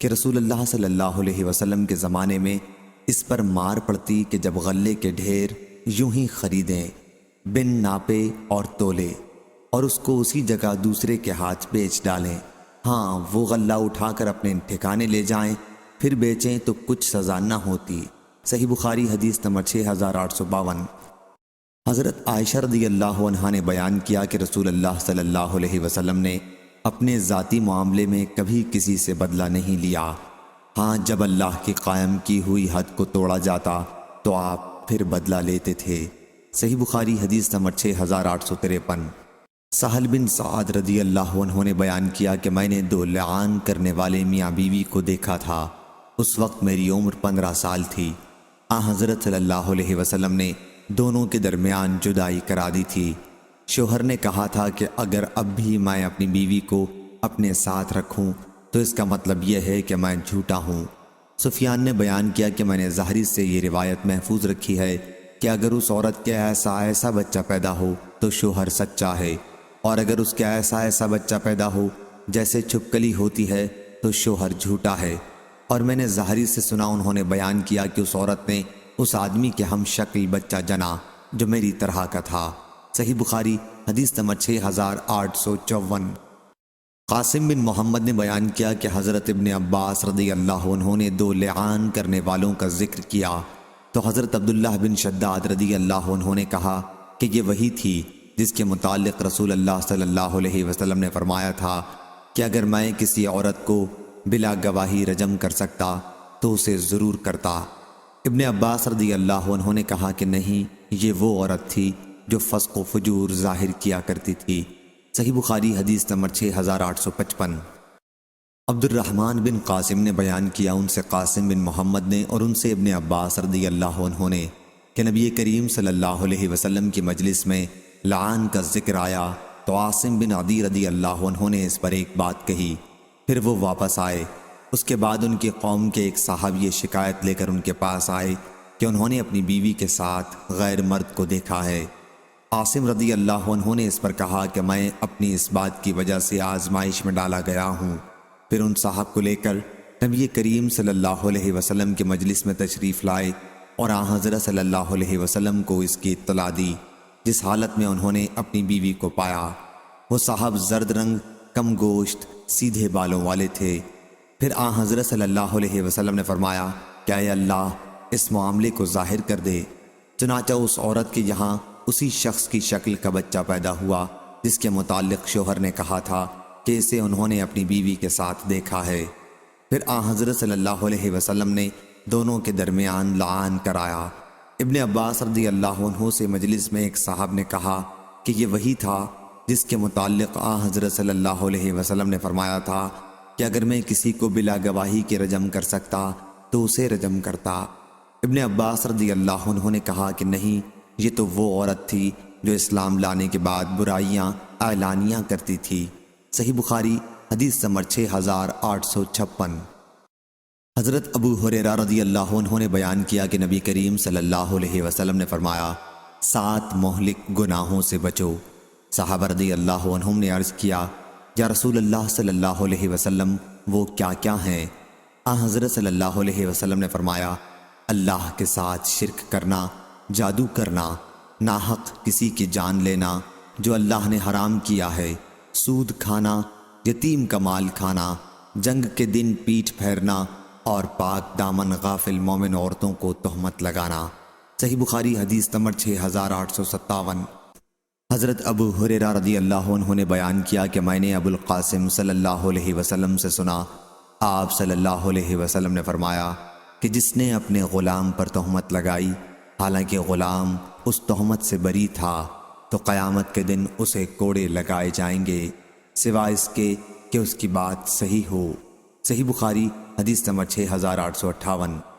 کہ رسول اللہ صلی اللہ علیہ وسلم کے زمانے میں اس پر مار پڑتی کہ جب غلے کے ڈھیر یوں ہی خریدیں بن ناپے اور تولے، اور اس کو اسی جگہ دوسرے کے ہاتھ بیچ ڈالیں، ہاں وہ غلہ اٹھا کر اپنے ٹھکانے لے جائیں پھر بیچیں تو کچھ سزا نہ ہوتی۔ صحیح بخاری حدیث نمبر 6852۔ حضرت عائشہ رضی اللہ عنہا نے بیان کیا کہ رسول اللہ صلی اللہ علیہ وسلم نے اپنے ذاتی معاملے میں کبھی کسی سے بدلہ نہیں لیا، ہاں جب اللہ کی قائم کی ہوئی حد کو توڑا جاتا تو آپ پھر بدلہ لیتے تھے۔ صحیح بخاری حدیث نمبر 6853۔ سہل بن سعد رضی اللہ عنہ نے بیان کیا کہ میں نے 2 لعان کرنے والے میاں بیوی کو دیکھا تھا، اس وقت میری عمر 15 سال تھی۔ حضرت صلی اللہ علیہ وسلم نے دونوں کے درمیان جدائی کرا دی تھی۔ شوہر نے کہا تھا کہ اگر اب بھی میں اپنی بیوی کو اپنے ساتھ رکھوں تو اس کا مطلب یہ ہے کہ میں جھوٹا ہوں۔ سفیان نے بیان کیا کہ میں نے ظاہری سے یہ روایت محفوظ رکھی ہے کہ اگر اس عورت کے ایسا بچہ پیدا ہو تو شوہر سچا ہے، اور اگر اس کے ایسا بچہ پیدا ہو جیسے چھپکلی ہوتی ہے تو شوہر جھوٹا ہے۔ اور میں نے ظاہری سے سنا، انہوں نے بیان کیا کہ اس عورت نے اس آدمی کے ہم شکل بچہ جنا جو میری طرح کا تھا۔ صحیح بخاری حدیث نمبر 6854۔ قاسم بن محمد نے بیان کیا کہ حضرت ابن عباس رضی اللہ عنہ نے 2 لعان کرنے والوں کا ذکر کیا تو حضرت عبداللہ بن شداد رضی اللہ عنہ نے کہا کہ یہ وہی تھی جس کے متعلق رسول اللہ صلی اللہ علیہ وسلم نے فرمایا تھا کہ اگر میں کسی عورت کو بلا گواہی رجم کر سکتا تو اسے ضرور کرتا۔ ابن عباس رضی اللہ عنہ نے کہا کہ نہیں، یہ وہ عورت تھی جو فسق و فجور ظاہر کیا کرتی تھی۔ صحیح بخاری حدیث نمبر 6855۔ عبد الرحمن بن قاسم نے بیان کیا، ان سے قاسم بن محمد نے اور ان سے ابن عباس رضی اللہ عنہ نے کہ نبی کریم صلی اللہ علیہ وسلم کی مجلس میں لعان کا ذکر آیا تو عاصم بن عدی رضی اللہ عنہ نے اس پر ایک بات کہی، پھر وہ واپس آئے۔ اس کے بعد ان کی قوم کے ایک صحابی شکایت لے کر ان کے پاس آئے کہ انہوں نے اپنی بیوی کے ساتھ غیر مرد کو دیکھا ہے۔ عاصم رضی اللہ عنہ نے اس پر کہا کہ میں اپنی اس بات کی وجہ سے آزمائش میں ڈالا گیا ہوں۔ پھر ان صاحب کو لے کر نبی کریم صلی اللہ علیہ وسلم کے مجلس میں تشریف لائے اور آن حضرت صلی اللہ علیہ وسلم کو اس کی اطلاع دی جس حالت میں انہوں نے اپنی بیوی کو پایا۔ وہ صاحب زرد رنگ، کم گوشت، سیدھے بالوں والے تھے۔ پھر آن حضرت صلی اللہ علیہ وسلم نے فرمایا کہ اے اللہ اس معاملے کو ظاہر کر دے۔ چنانچہ اس عورت کے یہاں اسی شخص کی شکل کا بچہ پیدا ہوا جس کے متعلق شوہر نے کہا تھا کہ اسے انہوں نے اپنی بیوی کے ساتھ دیکھا ہے۔ پھر آن حضرت صلی اللہ علیہ وسلم نے دونوں کے درمیان لعان کرایا۔ ابن عباس رضی اللہ عنہ سے مجلس میں ایک صاحب نے کہا کہ یہ وہی تھا جس کے متعلق آن حضرت صلی اللہ علیہ وسلم نے فرمایا تھا کہ اگر میں کسی کو بلا گواہی کے رجم کر سکتا تو اسے رجم کرتا۔ ابن عباس رضی اللہ عنہ نے کہا کہ نہیں، یہ تو وہ عورت تھی جو اسلام لانے کے بعد برائیاں اعلانیہ کرتی تھی۔ صحیح بخاری حدیث نمبر 6856۔ حضرت ابو ہریرہ رضی اللہ عنہ نے بیان کیا کہ نبی کریم صلی اللہ علیہ وسلم نے فرمایا 7 مہلک گناہوں سے بچو۔ صحابہ رضی اللہ عنہم نے عرض کیا یا رسول اللہ صلی اللہ علیہ وسلم وہ کیا کیا ہیں؟ حضرت صلی اللہ علیہ وسلم نے فرمایا اللہ کے ساتھ شرک کرنا، جادو کرنا، ناحق کسی کی جان لینا جو اللہ نے حرام کیا ہے، سود کھانا، یتیم کا مال کھانا، جنگ کے دن پیٹھ پھیرنا اور پاک دامن غافل مومن عورتوں کو تہمت لگانا۔ صحیح بخاری حدیث نمبر 6857۔ حضرت ابو ہریرہ رضی اللہ عنہ نے بیان کیا کہ میں نے ابو القاسم صلی اللہ علیہ وسلم سے سنا، آپ صلی اللہ علیہ وسلم نے فرمایا کہ جس نے اپنے غلام پر تہمت لگائی حالانکہ غلام اس تہمت سے بری تھا تو قیامت کے دن اسے کوڑے لگائے جائیں گے سوائے اس کے کہ اس کی بات صحیح ہو۔ صحیح بخاری حدیث نمبر 6858۔